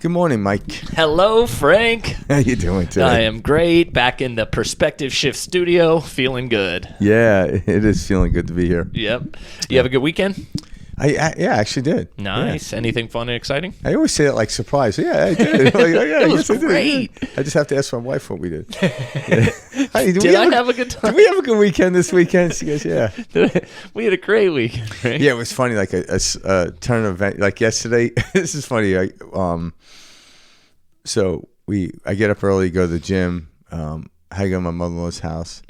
Good morning, Mike. Hello, Frank. How you doing today? I am great. Back in the Perspective Shift studio, feeling good. Yeah, it is feeling good to be here. Yep. You have a good weekend? I actually did. Nice. Yeah. Anything fun and exciting? I always say it like surprise. Yeah, I did. It was great. I just have to ask my wife what we did. Hey, Did I have a good time? Did we have a good weekend this weekend? She goes, yeah. We had a great weekend, right? Yeah, it was funny. Like a turn event. Like yesterday, this is funny. So I get up early, go to the gym. I go to my mother-in-law's house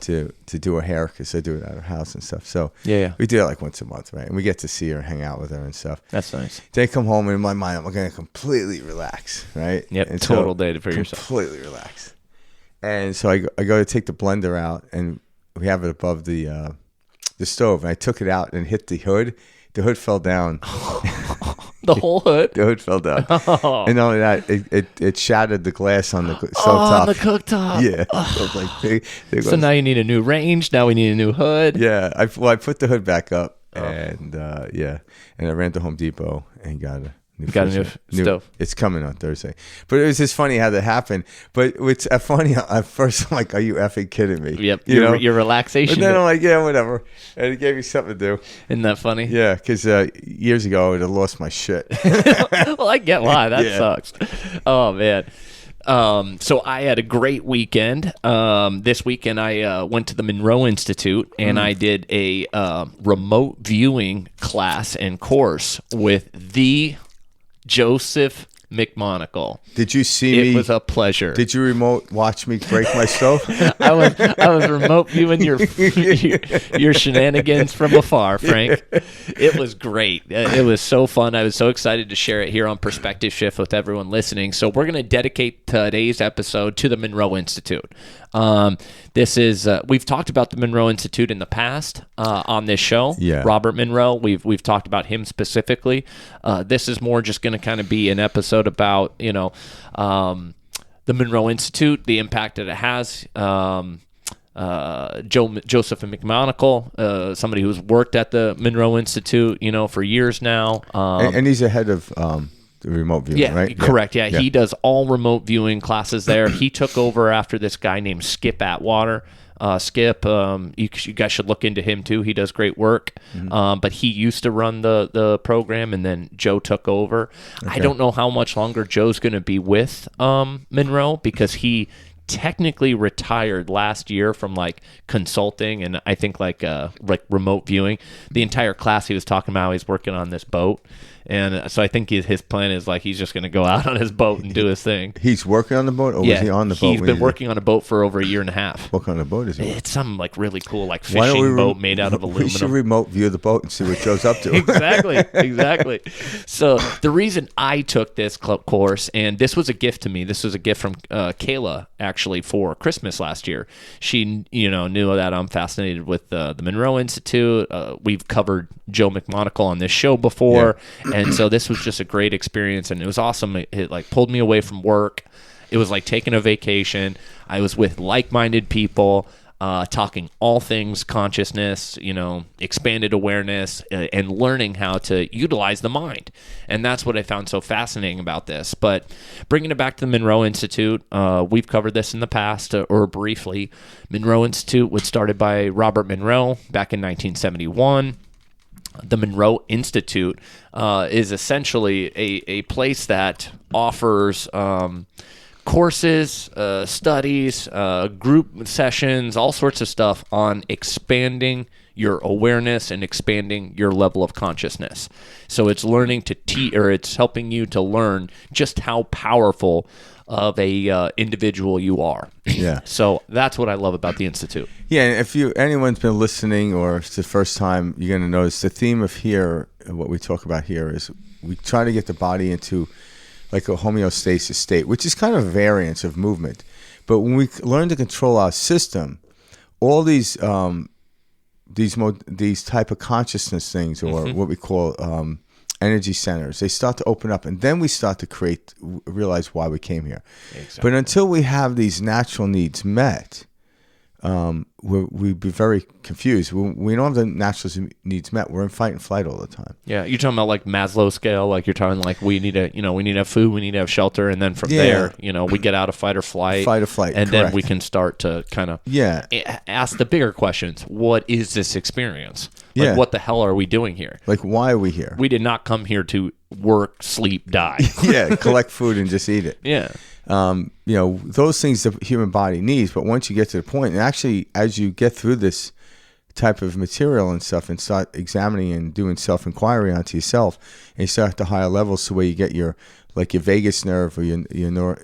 to do her hair because I do it at her house and stuff. So Yeah. we do it like once a month, right? And we get to see her, hang out with her and stuff. That's nice. Then I come home and in my mind, I'm going to completely relax, right? Yep, and total day for yourself. Completely relax. And so I go to take the blender out, and we have it above the stove. And I took it out and hit the hood. The hood fell down. The whole hood? The hood fell down. Oh. And not only that, it shattered the glass on the stovetop. On the cooktop. Yeah. So, it's like, So now you need a new range. Now we need a new hood. Yeah. I put the hood back up, and and I ran to Home Depot and got a new stove. It's coming on Thursday. But it was just funny how that happened. But it's funny. At first, I'm like, are you effing kidding me? Yep. You Your relaxation. But then I'm like, yeah, whatever. And it gave me something to do. Isn't that funny? Yeah, because years ago, I would have lost my shit. Well, I get why. That sucks. Oh, man. So I had a great weekend. This weekend I went to the Monroe Institute and I did a remote viewing class and course with the Joseph McMonagle. Did you see me? It was a pleasure. Did you remote watch me break my stove? I was remote viewing your shenanigans from afar, Frank. It was great. It was so fun. I was so excited to share it here on Perspective Shift with everyone listening. So we're going to dedicate today's episode to the Monroe Institute. This is we've talked about the Monroe Institute in the past on this show. Yeah. Robert Monroe. We've talked about him specifically. This is more just going to kind of be an episode about the Monroe Institute, the impact that it has. Joseph McMonagle, somebody who's worked at the Monroe Institute, for years now. And he's ahead of the remote viewing, right? Correct. Yeah, he does all remote viewing classes there. He took over after this guy named Skip Atwater. Skip, you guys should look into him too. He does great work. But he used to run the program, and then Joe took over. Okay. I don't know how much longer Joe's going to be with Monroe because he technically retired last year from consulting and I think like remote viewing. The entire class he was talking about, he's working on this boat. And so I think his plan is he's just going to go out on his boat and do his thing. He's working on the boat, or was he on the boat? He's been working on a boat for over a year and a half. What kind of boat is he? It's some really cool fishing boat made out of aluminum. We should remote view the boat and see what Joe's up to. Exactly. So the reason I took this course, and this was a gift to me. This was a gift from Kayla actually for Christmas last year. She knew that I'm fascinated with the Monroe Institute. We've covered Joe McMonagle on this show before. Yeah. And so this was just a great experience, and it was awesome. It pulled me away from work. It was like taking a vacation. I was with like-minded people, talking all things consciousness, expanded awareness, and learning how to utilize the mind. And that's what I found so fascinating about this. But bringing it back to the Monroe Institute, we've covered this in the past, or briefly. Monroe Institute was started by Robert Monroe back in 1971. The Monroe Institute is essentially a place that offers courses, studies, group sessions, all sorts of stuff on expanding your awareness and expanding your level of consciousness. So it's learning to it's helping you to learn just how powerful of a individual you are. Yeah. So that's what I love about the Institute. Yeah, and if anyone's been listening or it's the first time, you're going to notice the theme of here, what we talk about here is we try to get the body into a homeostasis state, which is kind of a variance of movement. But when we learn to control our system, all these type of consciousness things, or what we call energy centers, they start to open up, and then we start to realize why we came here. Exactly. But until we have these natural needs met, we'd be very confused. We don't have the natural needs met. We're in fight and flight all the time. Yeah, you're talking about like Maslow scale, like you're talking like we need to have food, we need to have shelter, and then from there, we get out of fight or flight. Fight or flight, and correct. then we can start to kind of ask the bigger questions. What is this experience? Like, what the hell are we doing here? Like, why are we here? We did not come here to work, sleep, die. Collect food and just eat it. Yeah. Those things the human body needs, but once you get to the point, and actually as you get through this type of material and stuff and start examining and doing self-inquiry onto yourself, and you start at the higher levels to where you get your vagus nerve or your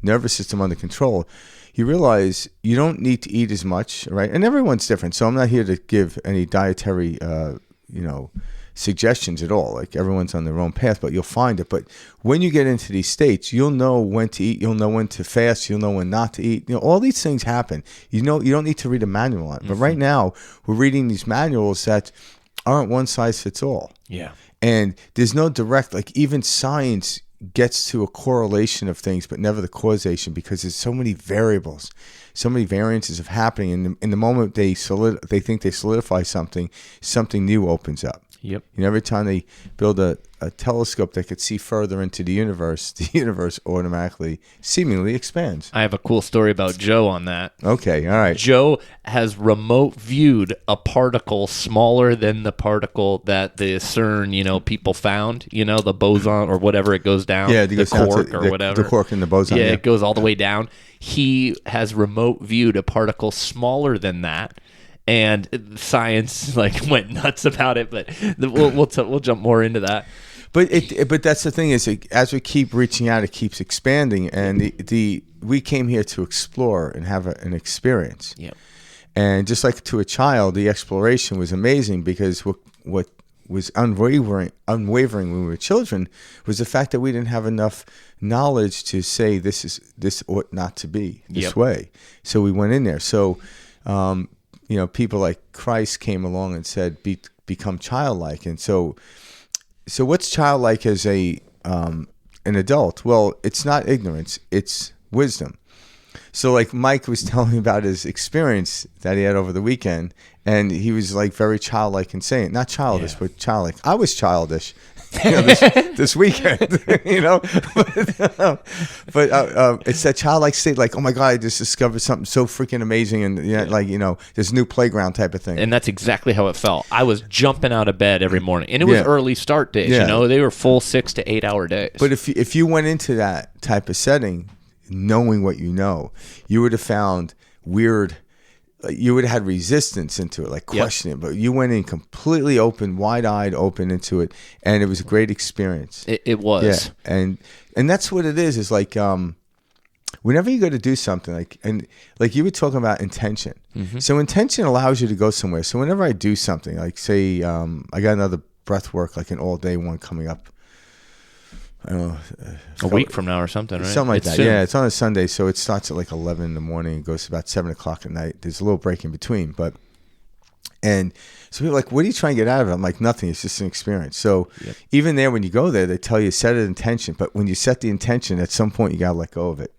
nervous system under control, you realize you don't need to eat as much, right? And everyone's different, so I'm not here to give any dietary suggestions at all. Like, everyone's on their own path, but you'll find it. But when you get into these states, you'll know when to eat, you'll know when to fast, you'll know when not to eat. All these things happen. You don't need to read a manual on it. But right now, we're reading these manuals that aren't one size fits all. Yeah. And there's no direct, like, even science gets to a correlation of things, but never the causation, because there's so many variables, so many variances of happening. And in the moment they think they solidify something new opens up. Yep. Every time they build a telescope that could see further into the universe automatically, seemingly expands. I have a cool story about Joe on that. Okay, all right. Joe has remote viewed a particle smaller than the particle that the CERN, people found, the boson or whatever it goes down. Yeah, the quark or whatever. The quark and the boson. Yeah, it goes all the way down. He has remote viewed a particle smaller than that. And science went nuts about it, but we'll jump more into that. But that's the thing is, as we keep reaching out, it keeps expanding, and we came here to explore and have an experience. Yep. And just like to a child, the exploration was amazing, because what was unwavering when we were children was the fact that we didn't have enough knowledge to say this ought not to be this way. So we went in there. So. People like Christ came along and said, become childlike. And so what's childlike as an adult? Well, it's not ignorance, it's wisdom. So like Mike was telling me about his experience that he had over the weekend, and he was like very childlike and saying, not childish, but childlike. I was childish. This weekend, but it's that childlike state, like, oh my God, I just discovered something so freaking amazing, and this new playground type of thing. And that's exactly how it felt. I was jumping out of bed every morning, and it was early start days. They were full 6 to 8 hour days. But if you went into that type of setting, knowing what you know, you would have found weird. You would have had resistance into it, like questioning it, but you went in completely open, wide-eyed, open into it, and it was a great experience. It was. Yeah, and that's what it is. Is like whenever you go to do something, like you were talking about intention. Mm-hmm. So intention allows you to go somewhere. So whenever I do something, like say I got another breath work, like an all-day one coming up. I don't know, a week from now or something, right? Something like that. Soon. Yeah, it's on a Sunday, so it starts at like 11 in the morning and goes to about 7 o'clock at night. There's a little break in between, and so people are like, what are you trying to get out of it? I'm like, nothing. It's just an experience. So even there, when you go there, they tell you set an intention, but when you set the intention, at some point you got to let go of it,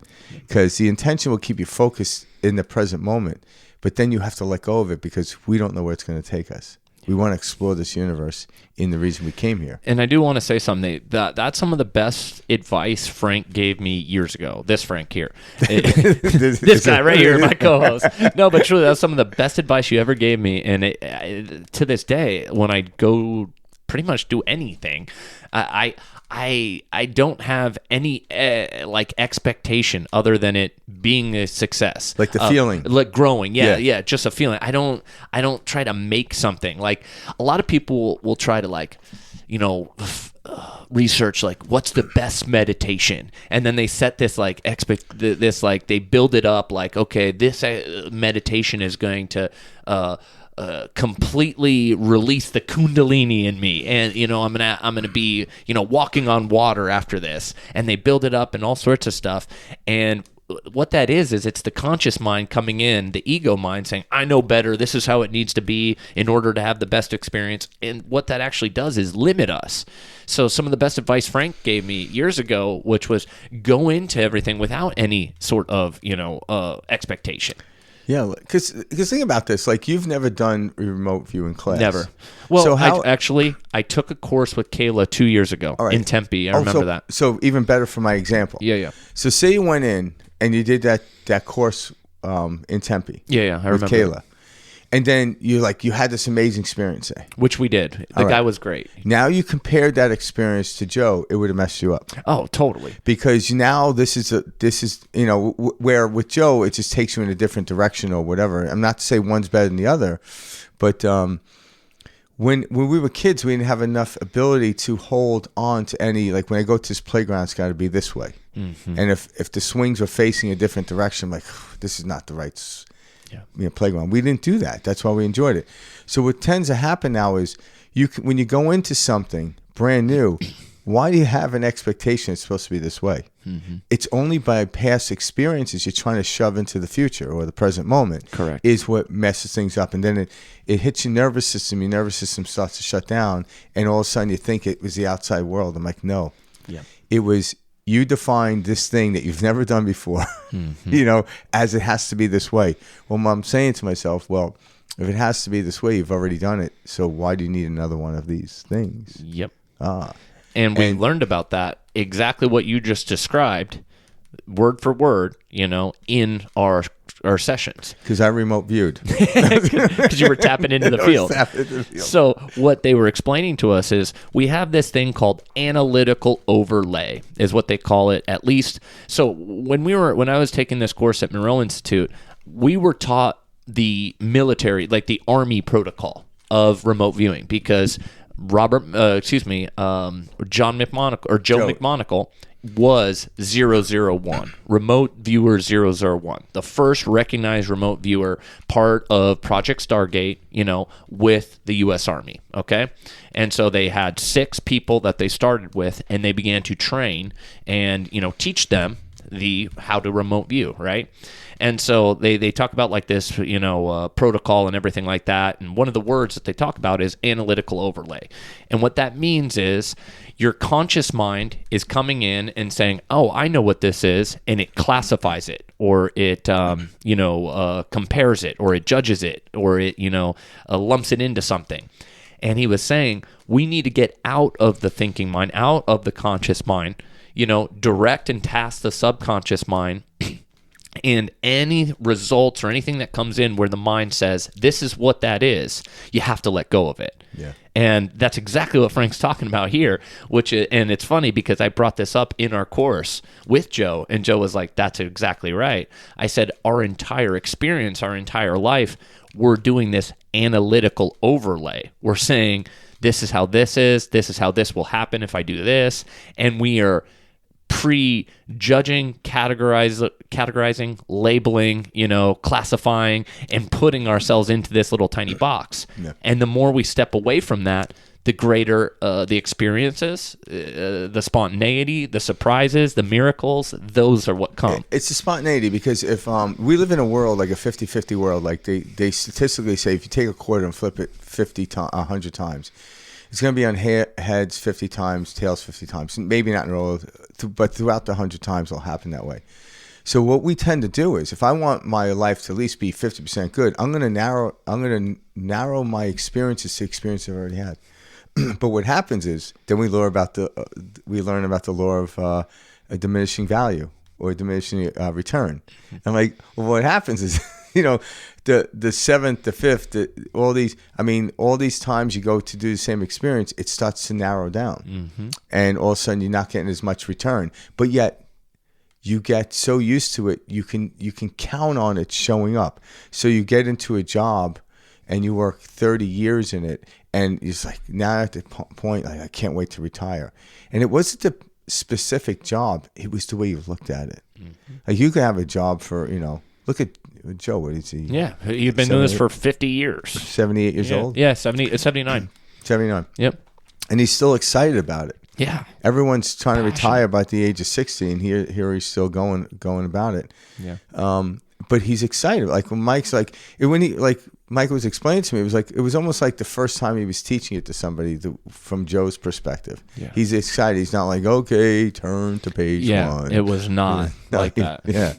because the intention will keep you focused in the present moment, but then you have to let go of it, because we don't know where it's going to take us. We want to explore this universe in the reason we came here. And I do want to say something. That's some of the best advice Frank gave me years ago. This Frank here. This guy right here, my co-host. No, but truly, that's some of the best advice you ever gave me. And to this day, when I go pretty much do anything, I don't have any expectation other than it being a success. Like the feeling, like growing. Yeah, just a feeling. I don't try to make something. Like a lot of people will try to research like what's the best meditation, and then they set this they build it up like, okay, this meditation is going to completely release the kundalini in me, and I'm gonna be walking on water after this, and they build it up and all sorts of stuff. And what that is it's the conscious mind coming in, the ego mind saying, I know better, this is how it needs to be in order to have the best experience. And what that actually does is limit us. So some of the best advice Frank gave me years ago, which was go into everything without any sort of expectation. Yeah, because think about this. Like, you've never done remote view in class. Never. Well, So I took a course with Kayla 2 years ago in Tempe. I remember that. So even better for my example. Yeah. So say you went in and you did that course in Tempe. Yeah, I with remember Kayla. that. And then you had this amazing experience, say. Which we did. The guy was great. Now you compared that experience to Joe, it would have messed you up. Oh, totally. Because now this is where with Joe it just takes you in a different direction or whatever. I'm not to say one's better than the other, but when we were kids, we didn't have enough ability to hold on to any, like, when I go to this playground, it's got to be this way. Mm-hmm. And if the swings are facing a different direction, I'm like, this is not the right playground. We didn't do that. That's why we enjoyed it. So what tends to happen now is when you go into something brand new, why do you have an expectation it's supposed to be this way? Mm-hmm. It's only by past experiences you're trying to shove into the future or the present moment. Correct. Is what messes things up. And then it hits your nervous system. Your nervous system starts to shut down. And all of a sudden you think it was the outside world. I'm like, no. Yeah. It was, you defined this thing that you've never done before, mm-hmm. As it has to be this way. Well, I'm saying to myself, well, if it has to be this way, you've already done it. So why do you need another one of these things? Yep. And we learned about that, exactly what you just described, word for word, in our sessions. Because I remote viewed. Because you were tapping into the field. So what they were explaining to us is we have this thing called analytical overlay, is what they call it, at least. So when I was taking this course at Monroe Institute, we were taught the military, like the Army protocol of remote viewing, because John McMonagle or Joe McMonagle was 001, remote viewer 001, the first recognized remote viewer, part of Project Stargate, with the U.S. Army. Okay. And so they had 6 people that they started with, and they began to train and, teach them how to remote view. Right. And so they talk about like this, protocol and everything like that. And one of the words that they talk about is analytical overlay. And what that means is your conscious mind is coming in and saying, oh, I know what this is. And it classifies it, or it, compares it, or it judges it, or it, lumps it into something. And he was saying, we need to get out of the thinking mind, out of the conscious mind, direct and task the subconscious mind. And any results or anything that comes in where the mind says, this is what that is, you have to let go of it. Yeah. And that's exactly what Frank's talking about here, and it's funny because I brought this up in our course with Joe, and Joe was like, that's exactly right. I said, our entire experience, our entire life, we're doing this analytical overlay. We're saying, this is how this is how this will happen if I do this. And we are prejudging, categorizing, labeling, classifying, and putting ourselves into this little tiny box. Yeah. And the more we step away from that, the greater the experiences, the spontaneity, the surprises, the miracles, those are what come. It's the spontaneity, because if we live in a world, like a 50-50 world, like they statistically say if you take a quarter and flip it 100 times, it's going to be on heads 50 times, tails 50 times. Maybe not in all, but throughout the 100 times, it'll happen that way. So what we tend to do is, if I want my life to at least be 50% good, I'm going to narrow my experiences to experiences I've already had. But what happens is, then we learn about the law of a diminishing value or diminishing return. And what happens is, the seventh, the fifth, all these times you go to do the same experience, it starts to narrow down. Mm-hmm. And all of a sudden you're not getting as much return. But yet you get so used to it, you can count on it showing up. So you get into a job and you work 30 years in it, and it's like, now at the point, I can't wait to retire. And it wasn't the specific job, it was the way you looked at it. Mm-hmm. Like, you could have a job for, look at Joe, what is he? Yeah, you've been doing this for 50 years. 78 years old? Yeah, 79. 79. Yep. And he's still excited about it. Yeah. Everyone's trying to retire by the age of 60, and here he's still going about it. Yeah. But he's excited. Like, when Mike's Michael was explaining to me, it was almost like the first time he was teaching it to somebody from Joe's perspective. Yeah. He's excited. He's not like, okay, turn to page 1. It was not like that. Yeah.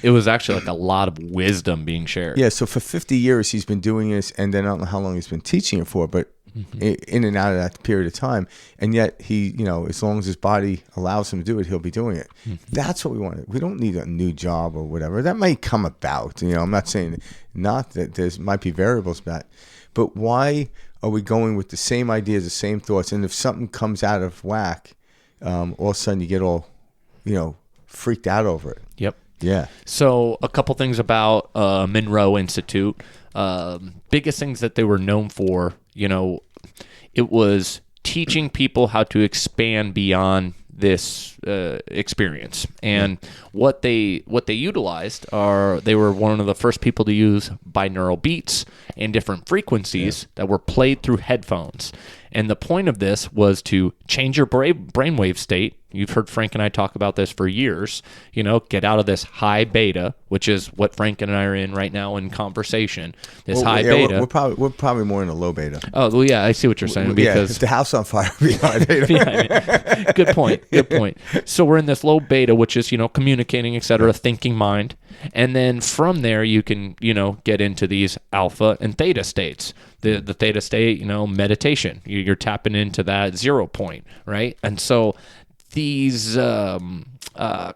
It was actually like a lot of wisdom being shared. Yeah, so for 50 years he's been doing this, and then I don't know how long he's been teaching it for, but in and out of that period of time, and yet he, as long as his body allows him to do it, he'll be doing it. That's what we want. We don't need a new job or whatever. That might come about. I'm not saying not that there's might be variables about, but why are we going with the same ideas, the same thoughts, and if something comes out of whack, all of a sudden you get all, freaked out over it. Yep. Yeah. So a couple things about Monroe Institute. Biggest things that they were known for, it was teaching people how to expand beyond this experience. And what they utilized they were one of the first people to use binaural beats and different frequencies that were played through headphones. And the point of this was to change your brainwave state. You've heard Frank and I talk about this for years. Get out of this high beta, which is what Frank and I are in right now in conversation. High beta. We're probably more in a low beta. Oh, well, yeah, I see what you're saying. Because if the house on fire, would be high beta. Good point. So we're in this low beta, which is communicating, etc., thinking mind, and then from there you can get into these alpha and theta states. The theta state, meditation. You're tapping into that 0 point, right? And so these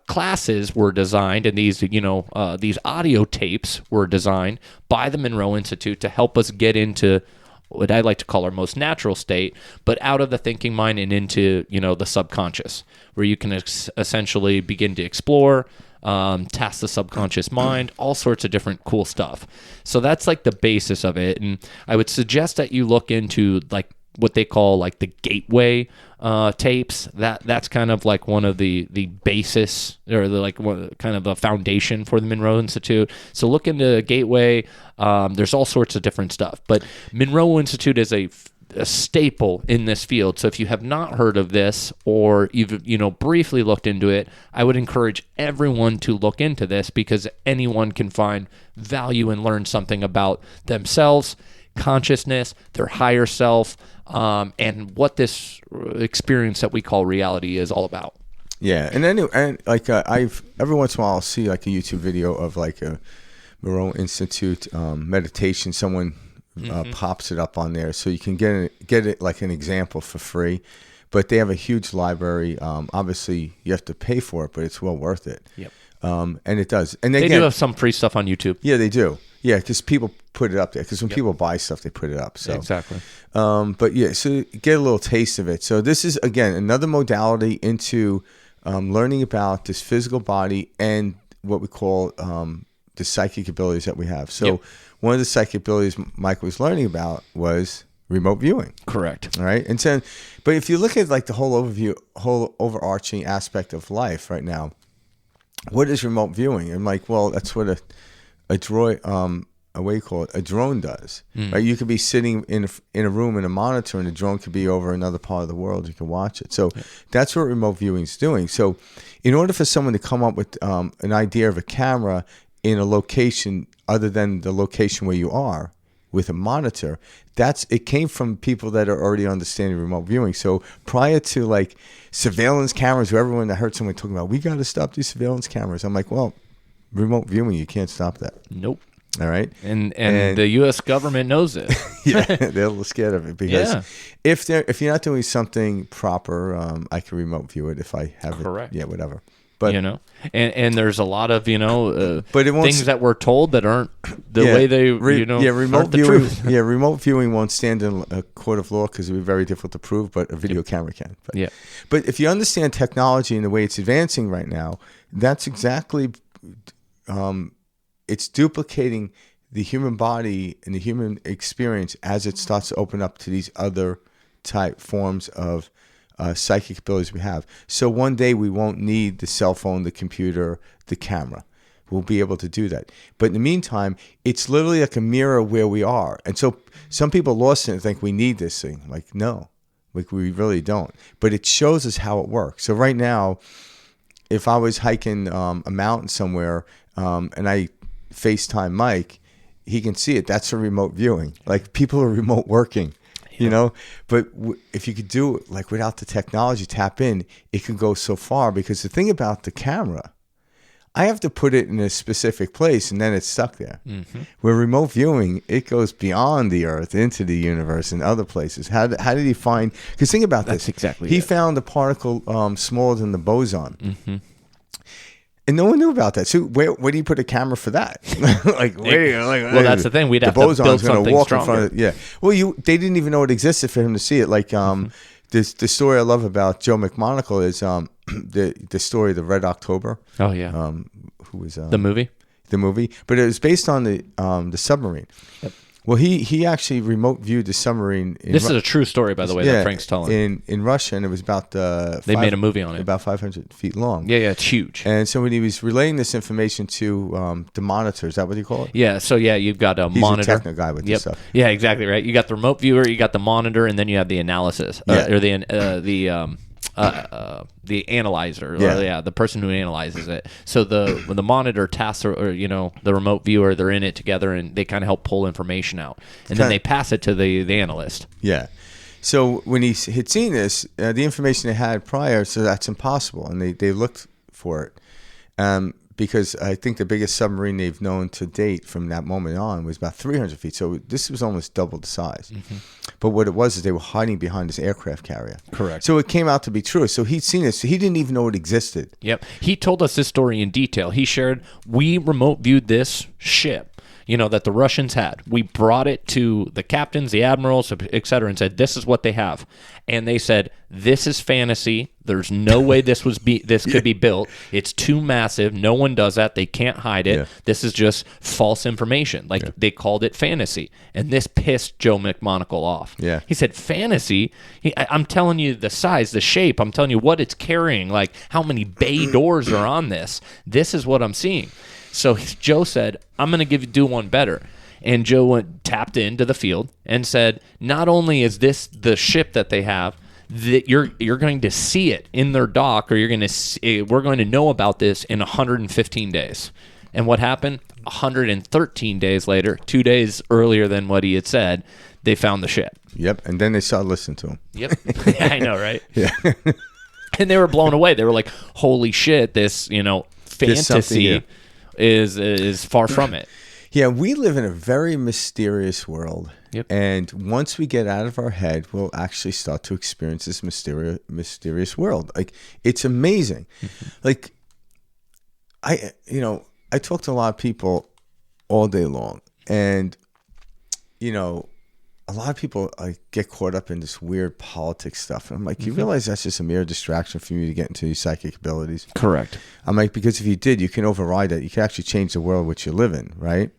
classes were designed, and these audio tapes were designed by the Monroe Institute to help us get into what I like to call our most natural state, but out of the thinking mind and into the subconscious, where you can essentially begin to explore, task the subconscious mind, all sorts of different cool stuff. So that's like the basis of it, and I would suggest that you look into like what they call like the gateway tapes. That's kind of like one of the basis, or kind of a foundation for the Monroe Institute. So look into gateway. There's all sorts of different stuff, but Monroe Institute is a staple in this field. So if you have not heard of this, or you've briefly looked into it, I would encourage everyone to look into this, because anyone can find value and learn something about themselves, consciousness, their higher self, and what this experience that we call reality is all about. Yeah, and I've every once in a while I'll see like a YouTube video of like a Monroe Institute meditation. Someone pops it up on there, so you can get it like an example for free. But they have a huge library. Obviously, you have to pay for it, but it's well worth it. Yep. And it does. And they do have some free stuff on YouTube. Yeah, they do. Yeah, because people put it up there. Because when people buy stuff, they put it up. So exactly. But yeah, so get a little taste of it. So this is again another modality into learning about this physical body and what we call the psychic abilities that we have. So one of the psychic abilities Mike was learning about was remote viewing. Correct. All right. And so, but if you look at like the whole overarching aspect of life right now, what is remote viewing? And like, well, that's what a drone, a drone does. Right? You could be sitting in a room in a monitor, and the drone could be over another part of the world. You can watch it. So that's what remote viewing is doing. So in order for someone to come up with an idea of a camera in a location other than the location where you are with a monitor, it came from people that are already understanding remote viewing. So prior to like surveillance cameras, where everyone that heard someone talking about, we got to stop these surveillance cameras. I'm like, well, remote viewing, you can't stop that. Nope. All right. And the U.S. government knows it. Yeah, they're a little scared of it, because if you're not doing something proper, I can remote view it if I have Correct. it. Yeah, whatever. But and there's a lot of but it won't things that we're told that aren't the way they remote aren't the viewing. truth. Yeah, remote viewing won't stand in a court of law because it would be very difficult to prove, but a video camera can. But if you understand technology and the way it's advancing right now, that's exactly it's duplicating the human body and the human experience as it starts to open up to these other type forms of psychic abilities we have. So one day we won't need the cell phone, the computer, the camera. We'll be able to do that. But in the meantime, it's literally like a mirror where we are. And so some people lost it and think we need this thing. Like, no, we really don't. But it shows us how it works. So right now, if I was hiking a mountain somewhere and I FaceTime Mike, he can see it. That's a remote viewing. Like, people are remote working. But if you could do it like without the technology, tap in, it can go so far. Because the thing about the camera, I have to put it in a specific place, and then it's stuck there. Where remote viewing, it goes beyond the Earth into the universe and other places. How did he find? Because think about this. That's exactly He it. found a particle smaller than the boson. And no one knew about that. So where do you put a camera for that? Well, that's the thing. We'd have to build gonna something walk stronger. in front of it. Yeah. Well, they didn't even know it existed for him to see it. Like the story I love about Joe McMonagle is the story of the Red October. Oh yeah. Who was The movie. the movie, but it was based on the submarine. Yep. Well, he actually remote viewed the submarine. This is a true story, by the way, that Frank's telling. In Russia, and it was about they made a movie on it. About 500 feet long. Yeah, it's huge. And so when he was relaying this information to the monitor, is that what you call it? Yeah, so you've got a monitor. He's a techno guy with this stuff. Yeah, exactly right. You got the remote viewer, you got the monitor, and then you have the analysis or the analyzer. The person who analyzes it. So when the monitor tasks or the remote viewer, they're in it together, and they kind of help pull information out, and then they pass it to the analyst. Yeah. So when he had seen this, the information they had prior, so that's impossible, and they looked for it. Because I think the biggest submarine they've known to date from that moment on was about 300 feet. So this was almost double the size. Mm-hmm. But what it was is they were hiding behind this aircraft carrier. Correct. So it came out to be true. So he'd seen this. So he didn't even know it existed. Yep. He told us this story in detail. He shared, we remote viewed this ship, that the Russians had. We brought it to the captains, the admirals, et cetera, and said, this is what they have. And they said, this is fantasy. There's no way this could be built. It's too massive. No one does that. They can't hide it. Yeah. This is just false information. They called it fantasy. And this pissed Joe McMonagle off. Yeah. He said, fantasy? I'm telling you the size, the shape. I'm telling you what it's carrying, like how many bay doors are on this. This is what I'm seeing. So Joe said, I'm going to do one better. And Joe tapped into the field and said, not only is this the ship that they have, that you're going to see it in their dock, or we're going to know about this in 115 days. And what happened? 113 days later, 2 days earlier than what he had said, they found the ship. Yep. And then they started listening to him. Yep. I know, right? Yeah. And they were blown away. They were like, holy shit, this, fantasy is far from it. Yeah, we live in a very mysterious world. Yep. And once we get out of our head, we'll actually start to experience this mysterious world. Like, it's amazing. Mm-hmm. Like, I talk to a lot of people all day long, and a lot of people get caught up in this weird politics stuff. And I'm like, you realize that's just a mere distraction for you to get into these psychic abilities? Correct. I'm like, because if you did, you can override that. You can actually change the world which you live in, right?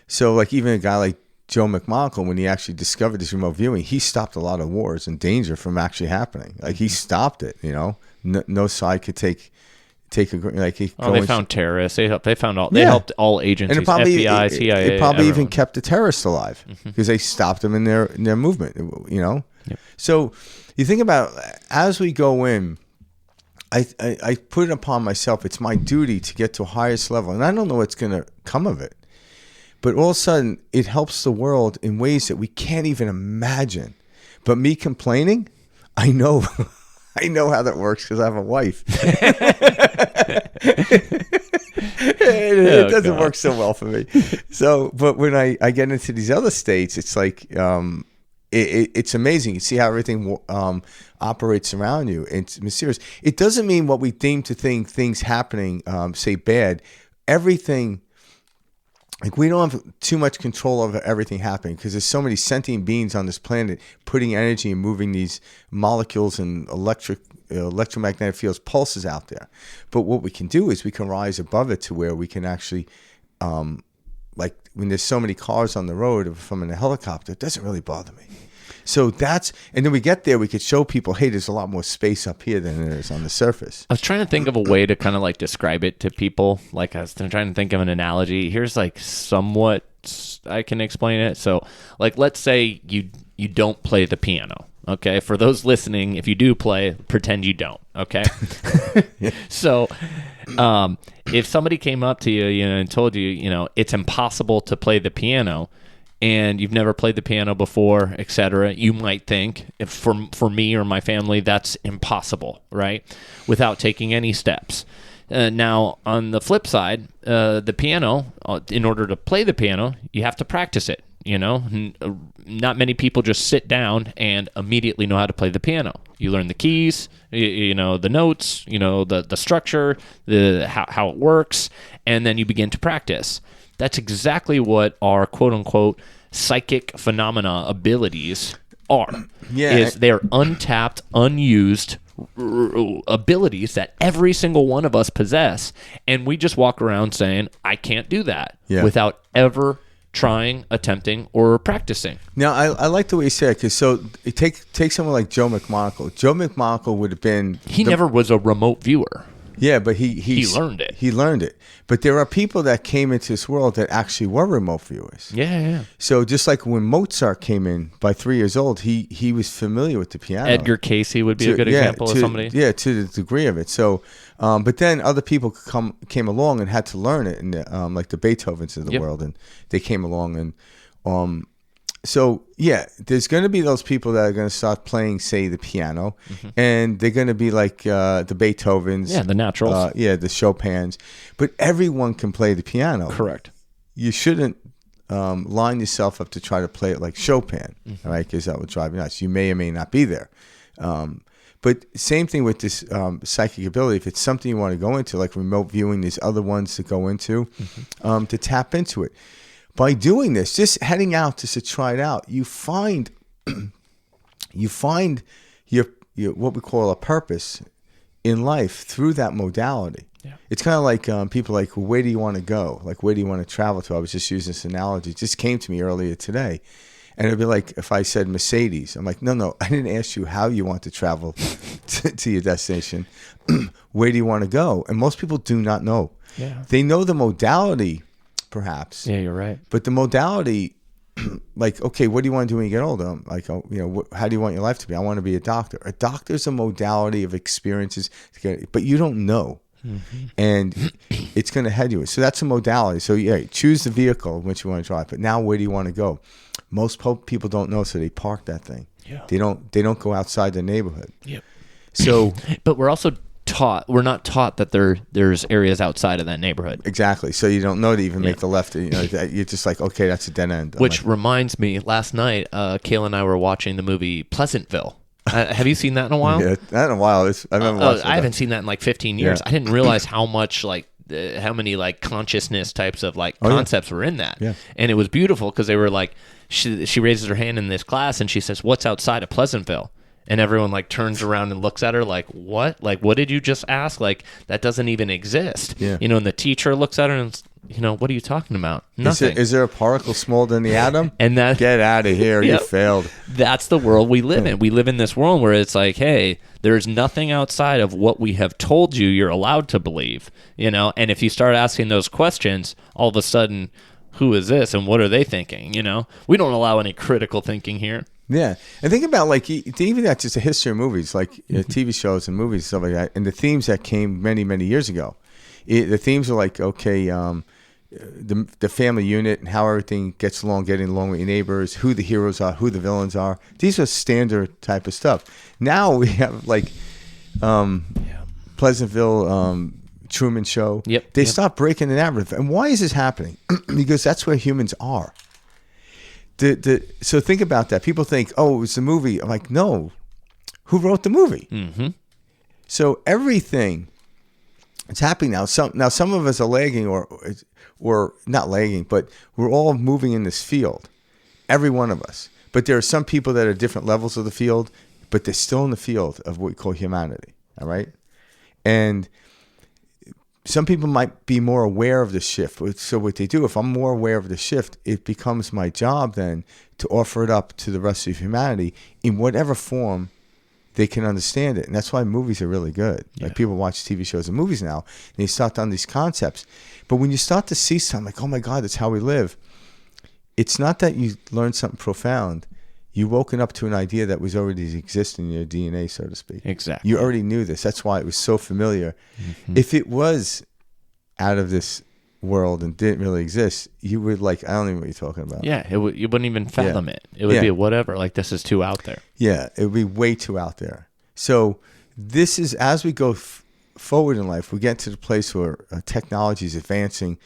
So like even a guy like Joe McMonagle, when he actually discovered this remote viewing, he stopped a lot of wars and danger from actually happening. Like he stopped it, no side could take they found terrorists. They found all. They helped all agencies, and FBI, CIA. It probably everyone. even kept the terrorists alive because they stopped them in their movement. Yep. So you think about as we go in, I put it upon myself. It's my duty to get to a highest level, and I don't know what's going to come of it. But all of a sudden, it helps the world in ways that we can't even imagine. But me complaining, I know. I know how that works because I have a wife. It doesn't work so well for me. So, but when I get into these other states, it's like it's amazing. You see how everything operates around you. It's mysterious. It doesn't mean what we deem to think things happening, say bad. Everything. Like we don't have too much control over everything happening because there's so many sentient beings on this planet putting energy and moving these molecules and electromagnetic fields, pulses out there. But what we can do is we can rise above it to where we can actually, like when there's so many cars on the road from in a helicopter, it doesn't really bother me. So and then we get there, we could show people, hey, there's a lot more space up here than there is on the surface. I was trying to think of a way to kind of like describe it to people. Like I was trying to think of an analogy. Here's like somewhat I can explain it. So like, let's say you don't play the piano. Okay. For those listening, if you do play, pretend you don't. Okay. So, if somebody came up to you, and told you, it's impossible to play the piano, and you've never played the piano before, etc., you might think, if for me or my family, that's impossible, right? Without taking any steps. Now, on the flip side, the piano, in order to play the piano, you have to practice it. Not many people just sit down and immediately know how to play the piano. You learn the keys, the notes, the structure, how it works, and then you begin to practice. That's exactly what our quote-unquote psychic phenomena abilities are. Yeah. They're untapped, unused abilities that every single one of us possess, and we just walk around saying, I can't do that, without ever trying, attempting, or practicing. Now, I like the way you said it, because so take someone like Joe McMonagle. Joe McMonagle would have been... He never was a remote viewer. Yeah, but he learned it. He learned it. But there are people that came into this world that actually were remote viewers. Yeah. So just like when Mozart came in by 3 years old, he was familiar with the piano. Edgar Casey would be a good example of somebody. Yeah, to the degree of it. So, but then other people came along and had to learn it, and like the Beethovens of the world, and they came along and. So, yeah, there's going to be those people that are going to start playing, say, the piano, and they're going to be like the Beethovens. Yeah, the naturals. The Chopins. But everyone can play the piano. Correct. You shouldn't line yourself up to try to play it like Chopin, all right, because that would drive you nuts. You may or may not be there. But same thing with this psychic ability. If it's something you want to go into, like remote viewing, there's other ones to go into, to tap into it. By doing this, just heading out just to try it out, you find your what we call a purpose in life through that modality. Yeah. It's kind of like people like, well, where do you want to go? Like, where do you want to travel to? I was just using this analogy. It just came to me earlier today. And it'd be like if I said Mercedes. I'm like, no, I didn't ask you how you want to travel to your destination. Where do you want to go? And most people do not know. Yeah. They know the modality, perhaps. Yeah, you're right. But the modality, like, okay, what do you want to do when you get older? I'm like, how do you want your life to be? I want to be a doctor. A doctor's a modality of experiences, but you don't know. And it's going to head you. So that's a modality. So, yeah, choose the vehicle which you want to drive. But now where do you want to go? Most people don't know, so they park that thing. Yeah. They don't go outside the neighborhood. Yep. So, but we're also we're not taught that there's areas outside of that neighborhood. Exactly. So you don't know to even make the left. You're just like, okay, that's a dead end. Which reminds me, last night, Kayla and I were watching the movie Pleasantville. Have you seen that in a while? Yeah, not in a while. I remember watching I haven't seen that in like 15 years. I didn't realize how much how many consciousness types of concepts were in that. Yeah. And it was beautiful because they were like, she raises her hand in this class and she says, "What's outside of Pleasantville?" And everyone turns around and looks at her like, what? Like, what did you just ask? Like, that doesn't even exist. Yeah. And the teacher looks at her and, what are you talking about? Nothing. Is there a particle smaller than the atom? And that, get out of here. You failed. That's the world we live in. We live in this world where it's like, hey, there's nothing outside of what we have told you you're allowed to believe, And if you start asking those questions, all of a sudden, who is this and what are they thinking? We don't allow any critical thinking here. Yeah, and think about even that's just a history of movies, TV shows and movies and stuff like that, and the themes that came many, many years ago. The themes are like, okay, the family unit and how everything gets along, getting along with your neighbors, who the heroes are, who the villains are. These are standard type of stuff. Now we have Pleasantville, Truman Show. Yep. They start breaking the narrative, and why is this happening? Because that's where humans are. So think about that. People think, oh, it was a movie. I'm like, no. Who wrote the movie? Mm-hmm. So everything is happening now. Some of us are lagging or not lagging, but we're all moving in this field. Every one of us. But there are some people that are different levels of the field, but they're still in the field of what we call humanity. All right? And some people might be more aware of the shift. So what they do, if I'm more aware of the shift, it becomes my job then to offer it up to the rest of humanity in whatever form they can understand it. And that's why movies are really good. Yeah. Like people watch TV shows and movies now, and they start on these concepts. But when you start to see something like, oh my God, that's how we live, it's not that you learned something profound. You woken up to an idea that was already existing in your DNA, so to speak. Exactly. You already knew this. That's why it was so familiar. Mm-hmm. If it was out of this world and didn't really exist, you would I don't know what you're talking about. Yeah, you wouldn't even fathom it. It would be whatever. This is too out there. Yeah, it would be way too out there. So this is, as we go forward in life, we get to the place where technology is advancing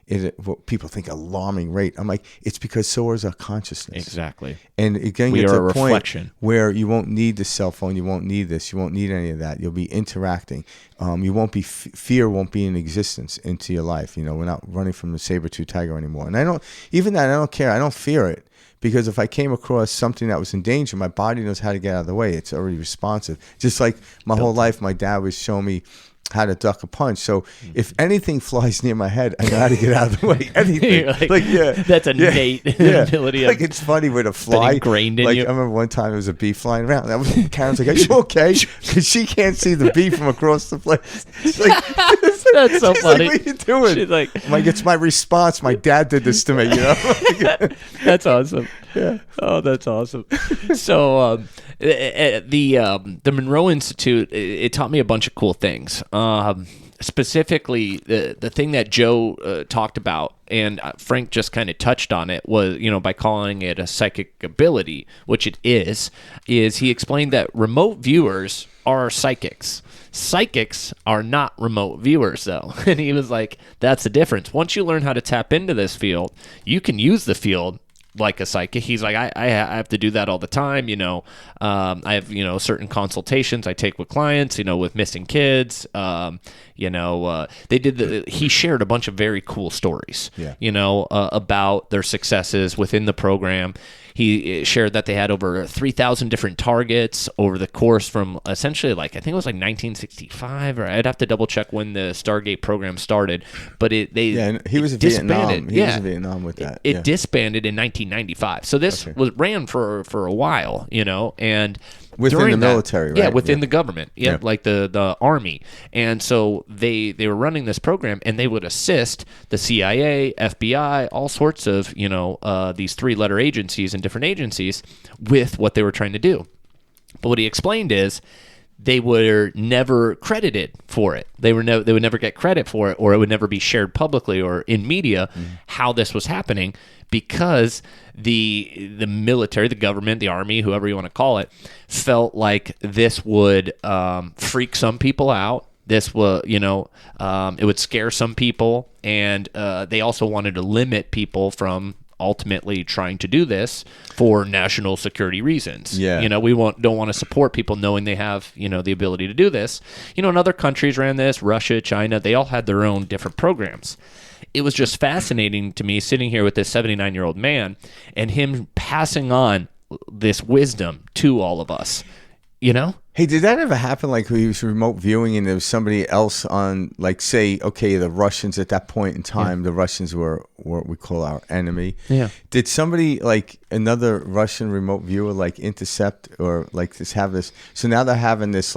at what people think alarming rate. I'm like, it's because so is our consciousness. Exactly. And again, We get are to a a point reflection. where you won't need the cell phone, you won't need this, you won't need any of that. You'll be interacting. You won't be fear won't be in existence into your life. We're not running from the saber-tooth tiger anymore. And I don't care. I don't fear it. Because if I came across something that was in danger, my body knows how to get out of the way. It's already responsive. Just like my whole life, my dad was showing me how to duck a punch. So if anything flies near my head, I know how to get out of the way. Anything. That's innate ability. Like it's funny with a fly. Ingrained in like you. I remember one time there was a bee flying around. Karen's like, "Are you okay?" Because she can't see the bee from across the place. Like, that's so funny. Like, what are you doing? She's like, it's my response. My dad did this to me. That's awesome. Yeah. Oh, that's awesome. So the Monroe Institute, it taught me a bunch of cool things. Specifically, the thing that Joe talked about, and Frank just kind of touched on it, was, by calling it a psychic ability, which it is he explained that remote viewers are psychics. Psychics are not remote viewers, though. And he was like, that's the difference. Once you learn how to tap into this field, you can use the field like a psychic. He's like, I have to do that all the time. I have, certain consultations I take with clients, with missing kids. He shared a bunch of very cool stories, about their successes within the program. He shared that they had over 3,000 different targets over the course from essentially I think it was 1965, or I'd have to double check when the Stargate program started. But he was in Vietnam. He was in Vietnam with that. It disbanded in 1995. So this ran for a while, and within the military, right? Yeah, within the government, like the army. And so they were running this program, and they would assist the CIA, FBI, all sorts of these three-letter agencies and different agencies with what they were trying to do. But what he explained is they were never credited for it. They would never get credit for it, or it would never be shared publicly or in media how this was happening, because the military, the government, the army, whoever you want to call it, felt like this would freak some people out. This will, it would scare some people, and they also wanted to limit people from ultimately trying to do this for national security reasons. Yeah. We don't want to support people knowing they have, the ability to do this. And other countries ran this, Russia, China, they all had their own different programs. It was just fascinating to me sitting here with this 79-year-old man and him passing on this wisdom to all of us, Hey, did that ever happen? Like he was remote viewing and there was somebody else on, say, the Russians at that point in time, the Russians were what we call our enemy. Yeah. Did somebody, another Russian remote viewer, intercept or just have this? So now they're having this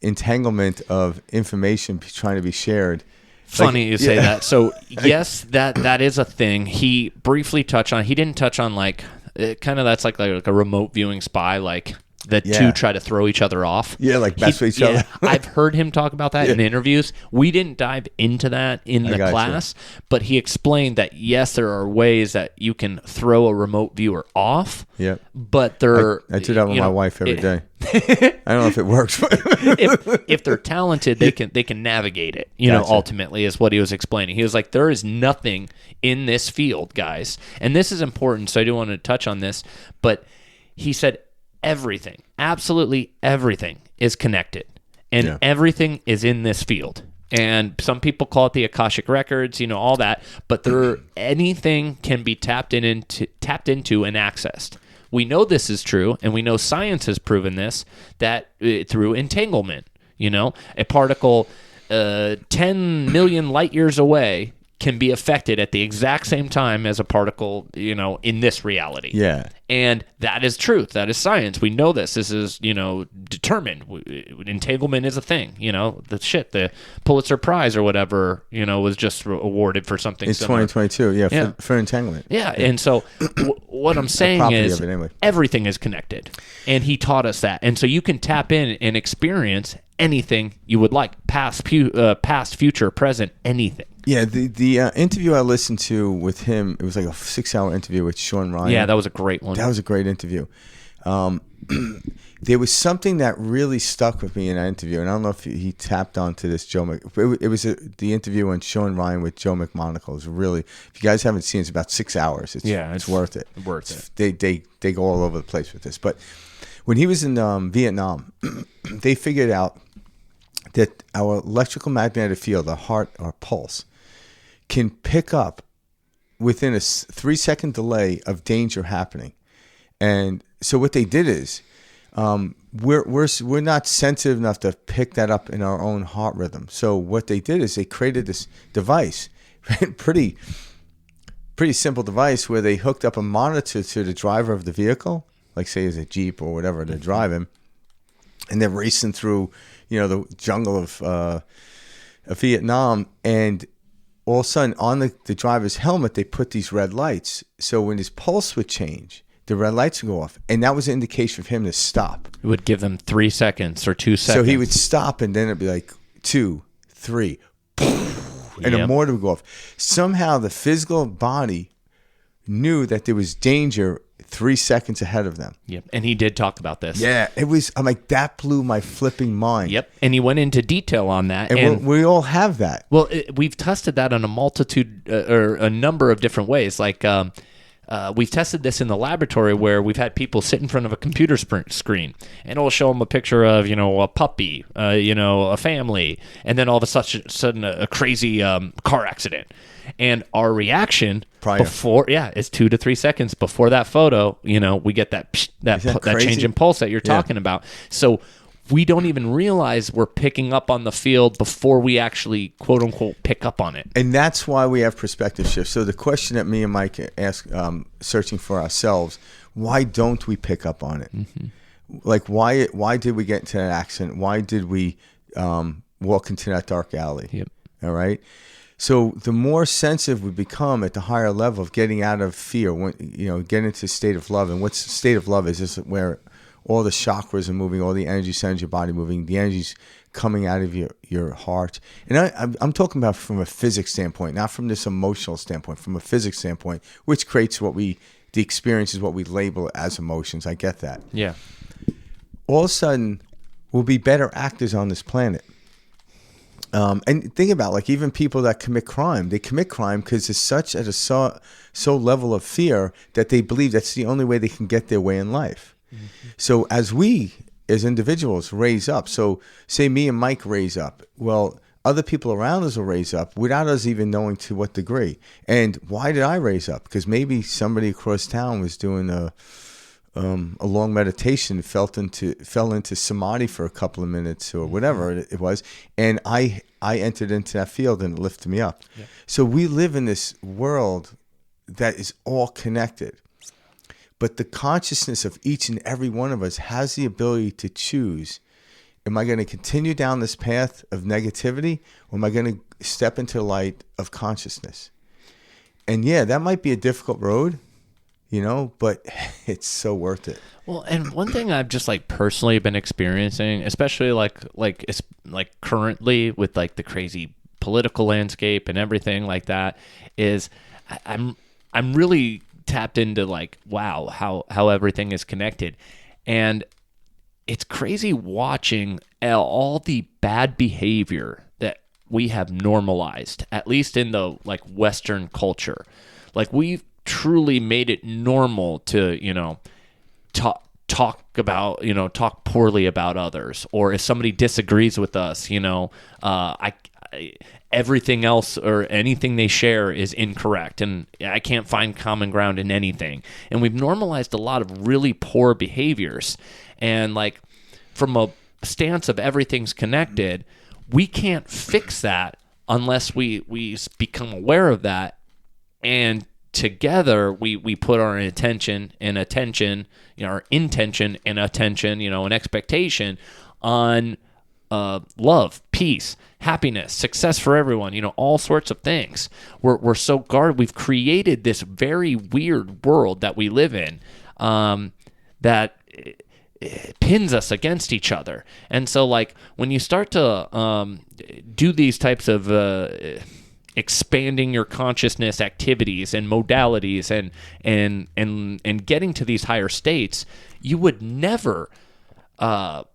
entanglement of information trying to be shared. Funny you say that. So yes, that is a thing. He briefly touched on. He didn't touch on kind of that's like a remote viewing spy, the two try to throw each other off. Yeah, mess with each other. I've heard him talk about that in interviews. We didn't dive into that in the class, but he explained that yes, there are ways that you can throw a remote viewer off. Yeah, but they're I do that with my wife every day. I don't know if it works. if they're talented, they can navigate it. Ultimately is what he was explaining. He was like, there is nothing in this field, guys, and this is important. So I do want to touch on this, but he said everything, absolutely everything, is connected, and everything is in this field. And some people call it the Akashic records, all that, but anything can be tapped into and accessed. We know this is true, and we know science has proven this, that through entanglement, a particle 10 million light years away can be affected at the exact same time as a particle, in this reality. Yeah. And that is truth. That is science. We know this. This is, determined. Entanglement is a thing. The Pulitzer Prize or whatever, was just awarded for something It's similar. 2022, for entanglement. Yeah, and so what I'm saying is anyway. Everything is connected. And he taught us that. And so you can tap in and experience anything you would like, past, future, present, anything. Yeah, the interview I listened to with him, it was like a 6-hour interview with Sean Ryan. Yeah, that was a great one. That was a great interview. there was something that really stuck with me in that interview, and I don't know if he tapped onto this. It was the interview on Sean Ryan with Joe McMonagle. It's really, if you guys haven't seen it, it's about 6 hours. It's worth it. They go all over the place with this. But when he was in Vietnam, they figured out that our electrical magnetic field, the heart, our pulse, can pick up within a 3-second delay of danger happening. And so what they did is, we're not sensitive enough to pick that up in our own heart rhythm. So what they did is they created this device, pretty simple device, where they hooked up a monitor to the driver of the vehicle, like say it's a Jeep or whatever they're driving, and they're racing through, the jungle of Vietnam, and all of a sudden on the driver's helmet they put these red lights. So when his pulse would change, the red lights would go off, and that was an indication for him to stop. It would give them 3 seconds or 2 seconds. So he would stop, and then it'd be like 2, 3, and a motor would go off. Somehow the physical body knew that there was danger 3 seconds ahead of them. Yep, and he did talk about this. Yeah, I'm like, that blew my flipping mind. Yep, and he went into detail on that. And we all have that. Well, we've tested that on a multitude or a number of different ways. Like, we've tested this in the laboratory where we've had people sit in front of a computer screen, and it'll show them a picture of, a puppy, a family, and then all of a sudden a crazy car accident. And our reaction before, is 2 to 3 seconds before that photo. We get that change in pulse that you're talking about. So we don't even realize we're picking up on the field before we actually, quote unquote, pick up on it. And that's why we have perspective shifts. So the question that me and Mike ask, searching for ourselves, why don't we pick up on it? Mm-hmm. Like, why did we get into that accident? Why did we walk into that dark alley? Yep. All right. So the more sensitive we become at the higher level of getting out of fear, getting into a state of love. And what's the state of love is where all the chakras are moving, all the energy centers of your body moving, the energy's coming out of your heart. And I'm talking about from a physics standpoint, not from this emotional standpoint, from a physics standpoint, which creates the experience is what we label as emotions. I get that. Yeah. All of a sudden, we'll be better actors on this planet. And think about, like, even people that commit crime, they commit crime because it's such at a so level of fear that they believe that's the only way they can get their way in life. Mm-hmm. So as we, as individuals, raise up, so say me and Mike raise up, well, other people around us will raise up without us even knowing to what degree. And why did I raise up? Because maybe somebody across town was doing a long meditation, fell into samadhi for a couple of minutes or whatever it was, and I entered into that field and it lifted me up. Yeah. So we live in this world that is all connected, but the consciousness of each and every one of us has the ability to choose: am I going to continue down this path of negativity, or am I going to step into the light of consciousness? And yeah, that might be a difficult road, but it's so worth it. Well, and one thing I've just personally been experiencing, especially it's currently with the crazy political landscape and everything like that, is I'm really tapped into wow, how everything is connected. And it's crazy watching all the bad behavior that we have normalized, at least in the Western culture. We've truly made it normal to talk poorly about others, or if somebody disagrees with us, everything else or anything they share is incorrect, and I can't find common ground in anything. And we've normalized a lot of really poor behaviors, and from a stance of everything's connected, we can't fix that unless we become aware of that, and together we put our attention and attention, our intention and attention, and expectation on love, peace, happiness, success for everyone, all sorts of things. We're so guarded. We've created this very weird world that we live in, that pins us against each other. And so when you start to do these types of expanding your consciousness activities and modalities and getting to these higher states, you would never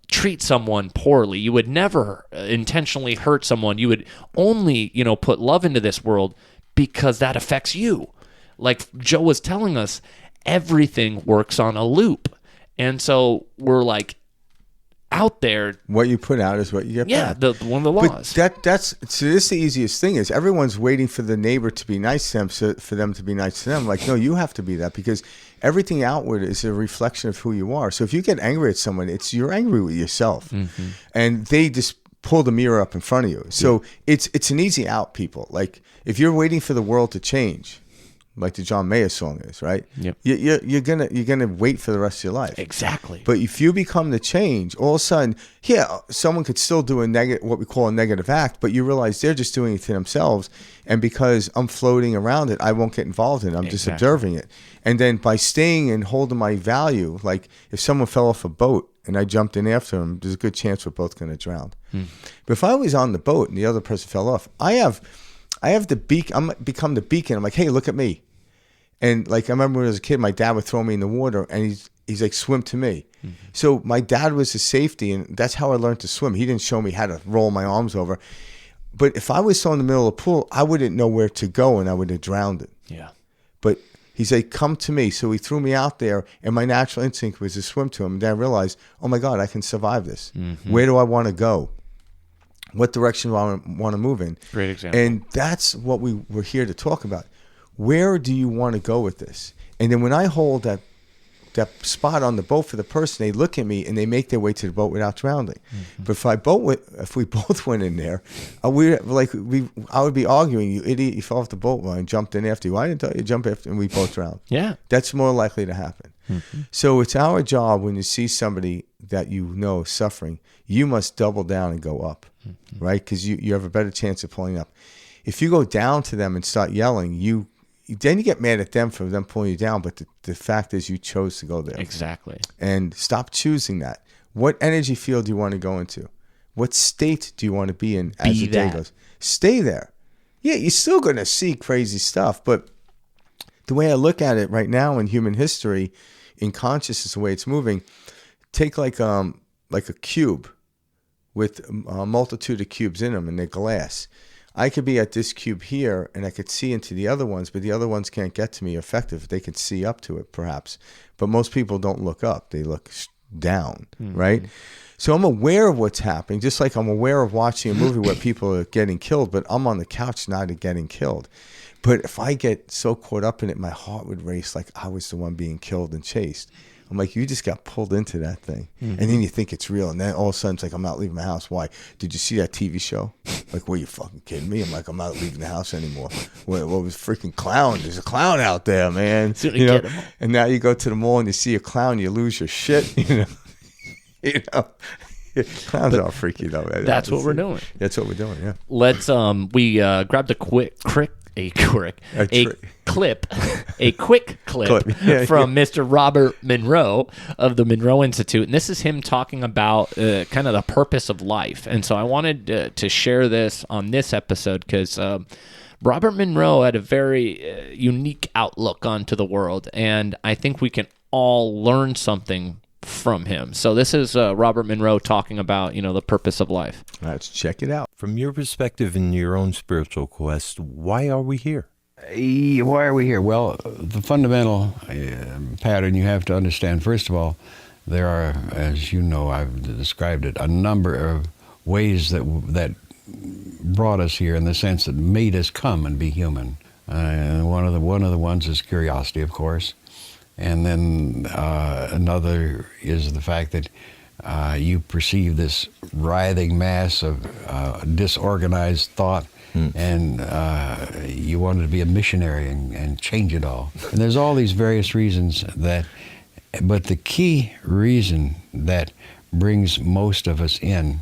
treat someone poorly. You would never intentionally hurt someone. You would only, put love into this world because that affects you. Like Joe was telling us, everything works on a loop. And so we're like out there. What you put out is what you get back. Yeah, one of the laws. But that's so this the easiest thing is everyone's waiting for the neighbor to be nice to them, so for them to be nice to them. Like, no, you have to be that because everything outward is a reflection of who you are. So if you get angry at someone, you're angry with yourself. Mm-hmm. And they just pull the mirror up in front of you. So it's an easy out, people. Like if you're waiting for the world to change, like the John Mayer song is, right? Yep. You're gonna wait for the rest of your life. Exactly. But if you become the change, all of a sudden, someone could still do what we call a negative act, but you realize they're just doing it to themselves. And because I'm floating around it, I won't get involved in it. I'm just observing it. And then by staying and holding my value, like if someone fell off a boat and I jumped in after them, there's a good chance we're both going to drown. But if I was on the boat and the other person fell off, I have the beacon. I'm become the beacon. I'm like, hey, look at me. And like I remember when I was a kid, my dad would throw me in the water, and he's like, swim to me. Mm-hmm. So my dad was the safety, and that's how I learned to swim. He didn't show me how to roll my arms over. But if I was still in the middle of the pool, I wouldn't know where to go, and I would have drowned it. Yeah. But he's like, come to me. So he threw me out there, and my natural instinct was to swim to him. And then I realized, oh my God, I can survive this. Mm-hmm. Where do I want to go? What direction do I want to move in? Great example. And that's what we're here to talk about. Where do you want to go with this? And then when I hold that spot on the boat for the person, they look at me and they make their way to the boat without drowning. Mm-hmm. But if we both went in there, I would be arguing, you idiot, you fell off the boat and jumped in after you. Why didn't I tell you to jump after? And we both drowned. Yeah. That's more likely to happen. Mm-hmm. So it's our job when you see somebody that you know is suffering, you must double down and go up, mm-hmm. right? Because you have a better chance of pulling up. If you go down to them and start yelling, then you get mad at them for them pulling you down. But the fact is you chose to go there. Exactly. And stop choosing that. What energy field do you want to go into? What state do you want to be in as the day goes? Stay there. Yeah, you're still going to see crazy stuff. But the way I look at it right now in human history, in consciousness, the way it's moving, take like a cube with a multitude of cubes in them and they're glass. I could be at this cube here and I could see into the other ones, but the other ones can't get to me effective. They can see up to it perhaps, but most people don't look up. They look down, mm-hmm. right? So I'm aware of what's happening, just like I'm aware of watching a movie where people are getting killed, but I'm on the couch not getting killed. But if I get so caught up in it, my heart would race like I was the one being killed and chased. I'm like, you just got pulled into that thing. Mm-hmm. And then you think it's real. And then all of a sudden it's like, I'm not leaving my house. Why? Did you see that TV show? Like, were you fucking kidding me? I'm like, I'm not leaving the house anymore. What was freaking clown? There's a clown out there, man. You know? And now you go to the mall and you see a clown, you lose your shit, Clowns are freaky though. That's what we're doing. That's what we're doing, yeah. Let's we grabbed a quick clip from Mr. Robert Monroe of the Monroe Institute, and this is him talking about kind of the purpose of life. And so I wanted to share this on this episode because Robert Monroe had a very unique outlook onto the world, and I think we can all learn something from him. So this is Robert Monroe talking about, the purpose of life. Let's check it out. From your perspective in your own spiritual quest, why are we here? Why are we here? Well, the fundamental pattern you have to understand, first of all, there are, as you know, I've described it, a number of ways that brought us here in the sense that made us come and be human. And one of the ones is curiosity, of course. And then another is the fact that you perceive this writhing mass of disorganized thought, and you wanted to be a missionary and change it all. And there's all these various reasons but the key reason that brings most of us in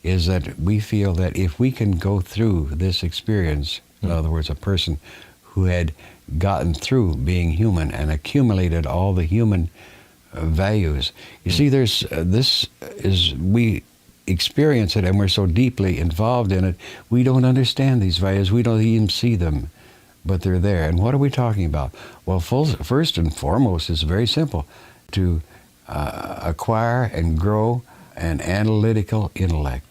is that we feel that if we can go through this experience, in other words, a person who had gotten through being human and accumulated all the human values. You see, we experience it and we're so deeply involved in it, we don't understand these values, we don't even see them, but they're there. And what are we talking about? Well, first and foremost, it's very simple, to acquire and grow an analytical intellect,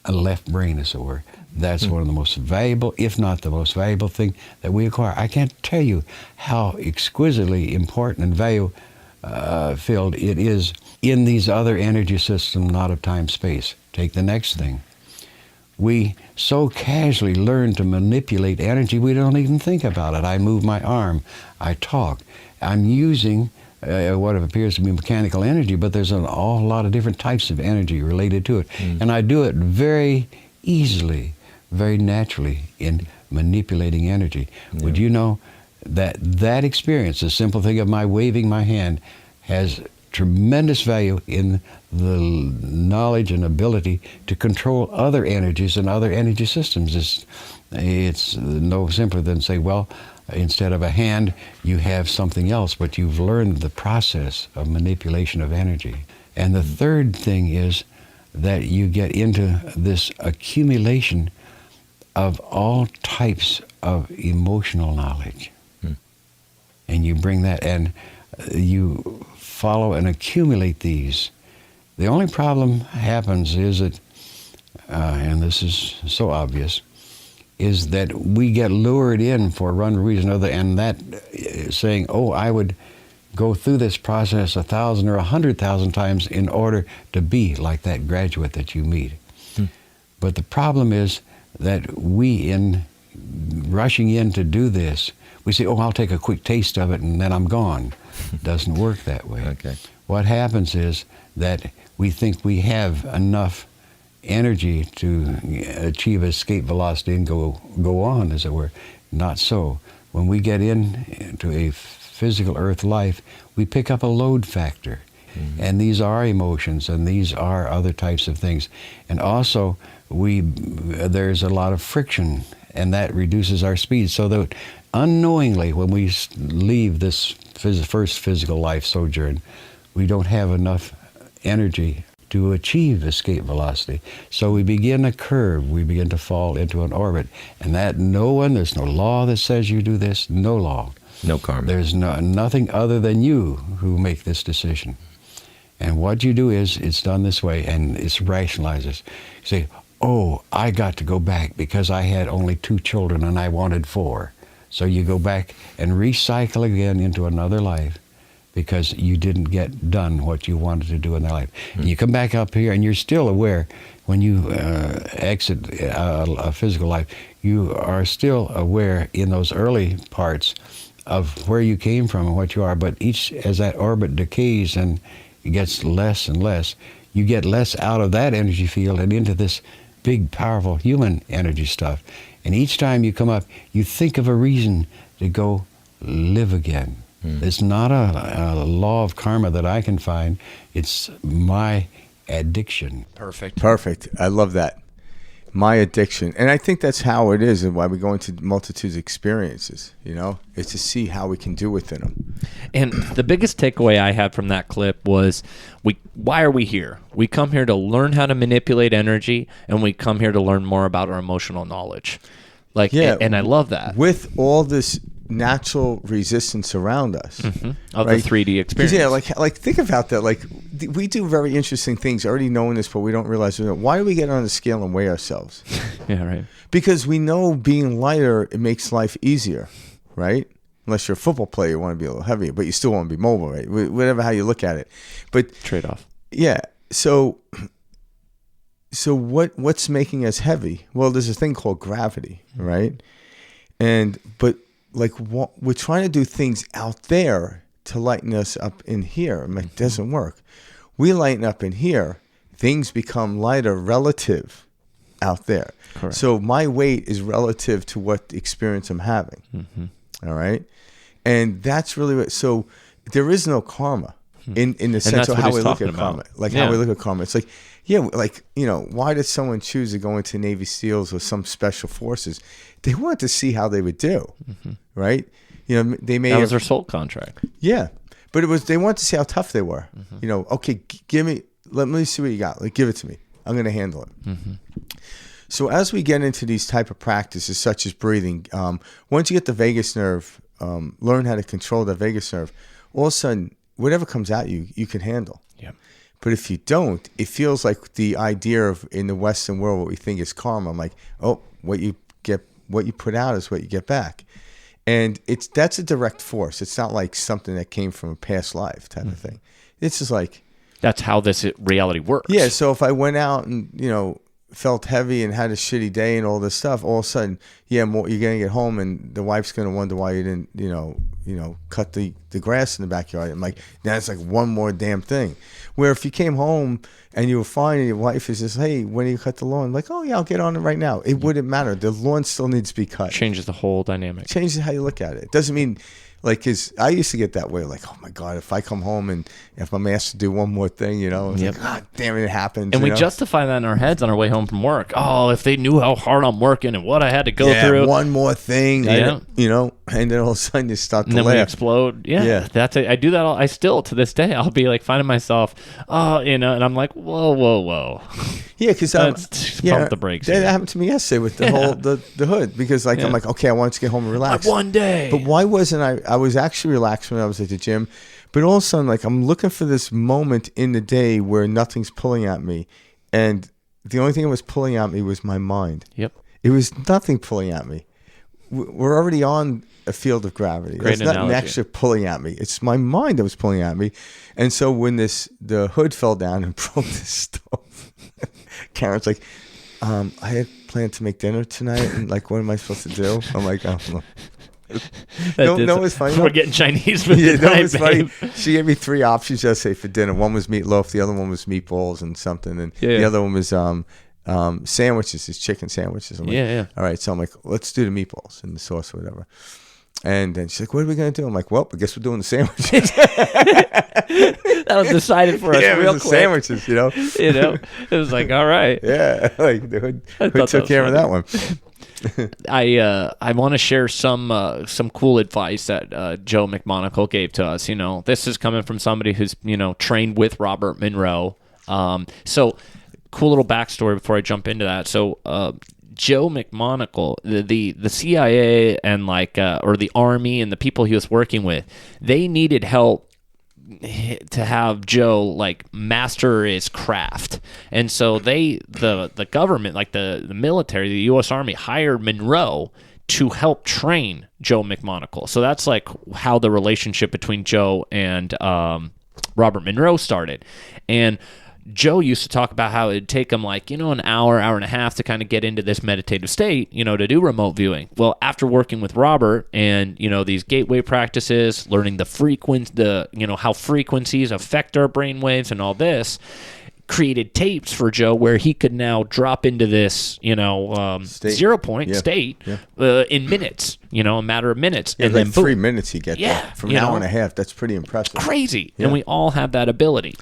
a left brain, as it were. That's one of the most valuable, if not the most valuable thing that we acquire. I can't tell you how exquisitely important and value-filled it is in these other energy systems, not of time-space. Take the next thing. We so casually learn to manipulate energy, we don't even think about it. I move my arm, I talk. I'm using what appears to be mechanical energy, but there's an awful lot of different types of energy related to it. And I do it very easily, very naturally in manipulating energy. Yeah. Would you know that that experience, the simple thing of my waving my hand, has tremendous value in the knowledge and ability to control other energies and other energy systems. It's no simpler than say, well, instead of a hand, you have something else, but you've learned the process of manipulation of energy. And the third thing is that you get into this accumulation of all types of emotional knowledge. And you bring that, and you follow and accumulate these. The only problem happens is that, and this is so obvious, is that we get lured in for one reason or other, and that saying, oh, I would go through this process 1,000 or 100,000 times in order to be like that graduate that you meet. But the problem is that we, in rushing in to do this, we say, oh, I'll take a quick taste of it and then I'm gone. Doesn't work that way. Okay. What happens is that we think we have enough energy to achieve escape velocity and go on, as it were. Not so. When we get into a physical earth life, we pick up a load factor. And these are emotions, and these are other types of things. And also, there's a lot of friction, and that reduces our speed. So that unknowingly, when we leave this first physical life sojourn, we don't have enough energy to achieve escape velocity. So we begin a curve, we begin to fall into an orbit. And that there's no law that says you do this, no law. No karma. There's nothing other than you who make this decision. And what you do is, it's done this way, and it rationalizes. You say, oh, I got to go back because I had only 2 children and I wanted 4. So you go back and recycle again into another life because you didn't get done what you wanted to do in that life. And you come back up here and you're still aware when you exit a physical life, you are still aware in those early parts of where you came from and what you are. But as that orbit decays and it gets less and less, you get less out of that energy field and into this big, powerful human energy stuff. And each time you come up, you think of a reason to go live again. It's not a law of karma that I can find. It's my addiction. Perfect. I love that. My addiction. And I think that's how it is and why we go into multitudes of experiences, It's to see how we can do within them. And the biggest takeaway I had from that clip was, why are we here? We come here to learn how to manipulate energy, and we come here to learn more about our emotional knowledge. And I love that. With all this natural resistance around us. Of the 3D experience. Yeah, like think about that. Like we do very interesting things already knowing this, but we don't realize it. Why do we get on the scale and weigh ourselves? Yeah, right. Because we know being lighter, it makes life easier, right? Unless you're a football player, you want to be a little heavier, but you still want to be mobile, right? Whatever how you look at it. But trade-off. Yeah. So what's making us heavy? Well, there's a thing called gravity, right? But we're trying to do things out there to lighten us up in here. It doesn't work. We lighten up in here, things become lighter relative out there. Correct. So my weight is relative to what experience I'm having. All right? And that's really what, so there is no karma in the sense of how we look at karma. How we look at karma. It's why did someone choose to go into Navy SEALs or some special forces? They wanted to see how they would do, right? They may that was their soul contract. Yeah, but they wanted to see how tough they were. Okay, let me see what you got. Give it to me. I'm going to handle it. So as we get into these type of practices, such as breathing, once you get the vagus nerve, learn how to control the vagus nerve, all of a sudden whatever comes at you, you can handle. Yeah. But if you don't, it feels like the idea of in the Western world, what we think is karma. I'm like, oh, what you put out is what you get back. And that's a direct force. It's not like something that came from a past life type of thing. It's just like, that's how this reality works. yeah. So if I went out and, felt heavy and had a shitty day and all this stuff, all of a sudden, you're going to get home and the wife's going to wonder why you didn't, cut the grass in the backyard. I'm like, now it's like one more damn thing. Where if you came home and you were fine and your wife is just, hey, when do you cut the lawn? I'm like, oh yeah, I'll get on it right now. It wouldn't matter. The lawn still needs to be cut. Changes the whole dynamic. Changes how you look at it. It doesn't mean, like, cause I used to get that way, like, oh my God, if I come home and if I'm asked to do one more thing, it's like, God damn it, it happens. And we justify that in our heads on our way home from work. Oh, if they knew how hard I'm working and what I had to go through. One more thing, and then all of a sudden you start to laugh. And then we explode. Yeah. That's it. I do that I still, to this day, I'll be like finding myself, and I'm like, whoa. Yeah, because pump the brakes. That happened to me yesterday with the whole the hood, because I'm like, okay, I wanted to get home and relax. Like one day. But why wasn't I was actually relaxed when I was at the gym, but all of a sudden, like, I'm looking for this moment in the day where nothing's pulling at me, and the only thing that was pulling at me was my mind. Yep. It was nothing pulling at me. We're already on a field of gravity. Great There's nothing analogy. extra pulling at me. It's my mind that was pulling at me. And so when the hood fell down and broke the stove, Karen's like, I had planned to make dinner tonight, and like, what am I supposed to do? I'm like, I don't know. No, it's funny. We're getting Chinese food tonight, it's funny. babe. She gave me 3 options yesterday for dinner. One was meatloaf, the other one was meatballs and something, and the other one was sandwiches, his chicken sandwiches. I'm like, all right, so I'm like, let's do the meatballs and the sauce or whatever. And then she's like, what are we going to do? I'm like, well, I guess we're doing the sandwiches. That was decided for us real quick. Sandwiches, It was like, all right. Yeah, like the hood took care of that one. I want to share some cool advice that Joe McMonagle gave to us. This is coming from somebody who's trained with Robert Monroe. So cool little backstory before I jump into that. So Joe McMonagle, the CIA and or the Army and the people he was working with, they needed help to have Joe master his craft, and so the government, the military, the U.S. Army, hired Monroe to help train Joe McMonagle. So that's how the relationship between Joe and Robert Monroe started. And Joe used to talk about how it'd take him an hour and a half to kind of get into this meditative state, to do remote viewing. Well, after working with Robert and, these gateway practices, learning how frequencies affect our brain waves and all this, created tapes for Joe where he could now drop into this, 0 point state in minutes, a matter of minutes. Yeah, and then then boom. 3 minutes you get that. From an hour and a half, that's pretty impressive. Crazy. Yeah. And we all have that ability,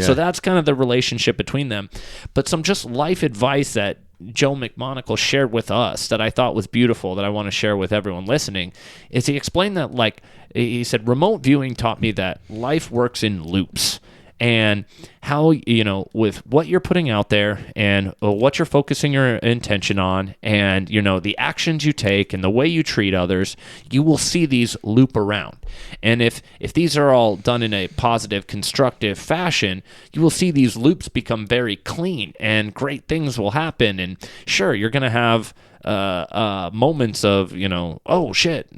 So that's kind of the relationship between them. But some just life advice that Joe McMonagle shared with us that I thought was beautiful, that I want to share with everyone listening, is he explained that, he said, remote viewing taught me that life works in loops. And how, with what you're putting out there and what you're focusing your intention on and, the actions you take and the way you treat others, you will see these loop around. And if these are all done in a positive, constructive fashion, you will see these loops become very clean and great things will happen. And sure, you're going to have moments of, oh shit,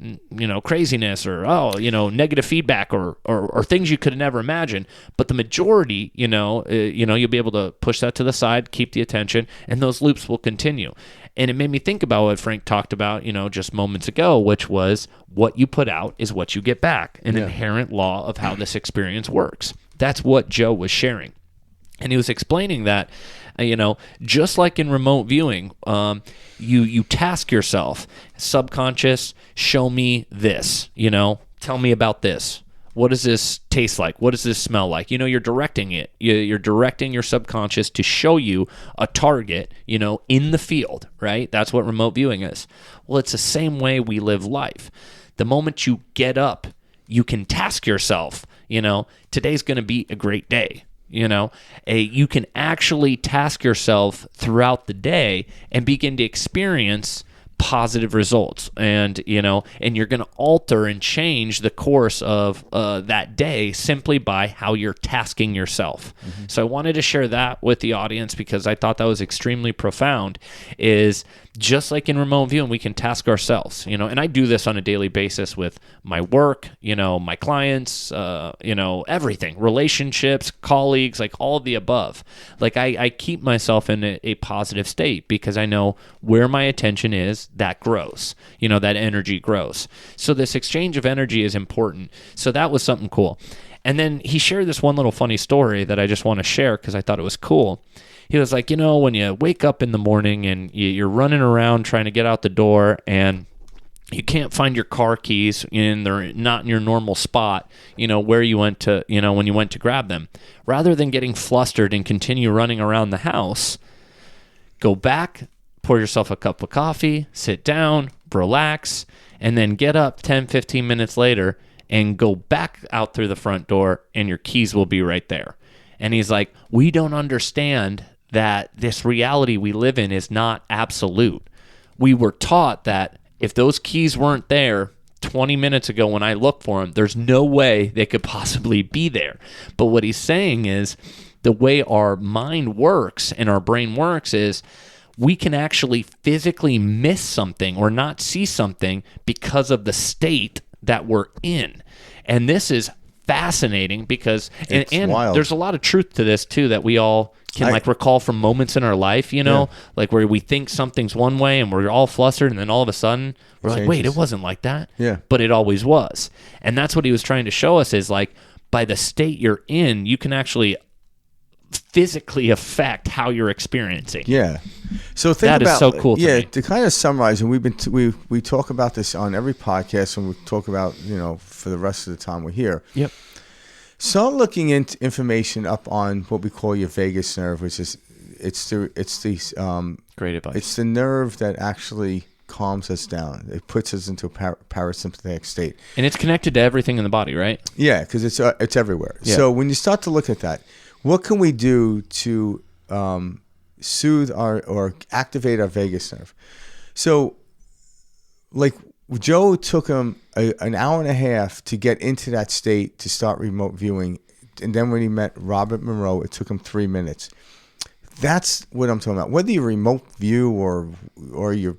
craziness or, negative feedback or things you could never imagine. But the majority, you'll be able to push that to the side, keep the attention, and those loops will continue. And it made me think about what Frank talked about, just moments ago, which was what you put out is what you get back, an inherent law of how this experience works. That's what Joe was sharing. And he was explaining that, just like in remote viewing, you task yourself, subconscious, show me this, tell me about this. What does this taste like? What does this smell like? You're directing it. You're directing your subconscious to show you a target, in the field, right? That's what remote viewing is. Well, it's the same way we live life. The moment you get up, you can task yourself, today's going to be a great day. You can actually task yourself throughout the day and begin to experience positive results, and and you're going to alter and change the course of that day simply by how you're tasking yourself. So I wanted to share that with the audience because I thought that was extremely profound. Is just like in remote viewing, we can task ourselves, and I do this on a daily basis with my work, my clients, everything, relationships, colleagues, like all of the above. Like I keep myself in a positive state because I know where my attention is, that grows, that energy grows. So this exchange of energy is important. So that was something cool. And then he shared this one little funny story that I just want to share because I thought it was cool. He was like, when you wake up in the morning and you're running around trying to get out the door and you can't find your car keys and they're not in your normal spot, where you went to, when you went to grab them, rather than getting flustered and continue running around the house, go back, pour yourself a cup of coffee, sit down, relax, and then get up 10, 15 minutes later and go back out through the front door and your keys will be right there. And he's like, we don't understand that this reality we live in is not absolute. We were taught that if those keys weren't there 20 minutes ago when I looked for them, there's no way they could possibly be there. But what he's saying is the way our mind works and our brain works is we can actually physically miss something or not see something because of the state that we're in. And this is fascinating because and there's a lot of truth to this too that we all can recall from moments in our life, like where we think something's one way and we're all flustered and then all of a sudden we're like, wait, it wasn't like that. Yeah. But it always was. And that's what he was trying to show us is like by the state you're in, you can actually physically affect how you're experiencing. Yeah. So think that about is so cool to me. To kind of summarize, and we talk about this on every podcast, and we talk about for the rest of the time we're here. Yep. Start looking into information up on what we call your vagus nerve, which is Great advice. It's the nerve that actually calms us down. It puts us into a parasympathetic state, and it's connected to everything in the body, right? Yeah, because it's everywhere. Yeah. So when you start to look at that, what can we do to soothe or activate our vagus nerve? So, like Joe took him an hour and a half to get into that state to start remote viewing, and then when he met Robert Monroe, it took him 3 minutes. That's what I'm talking about. Whether you remote view or you're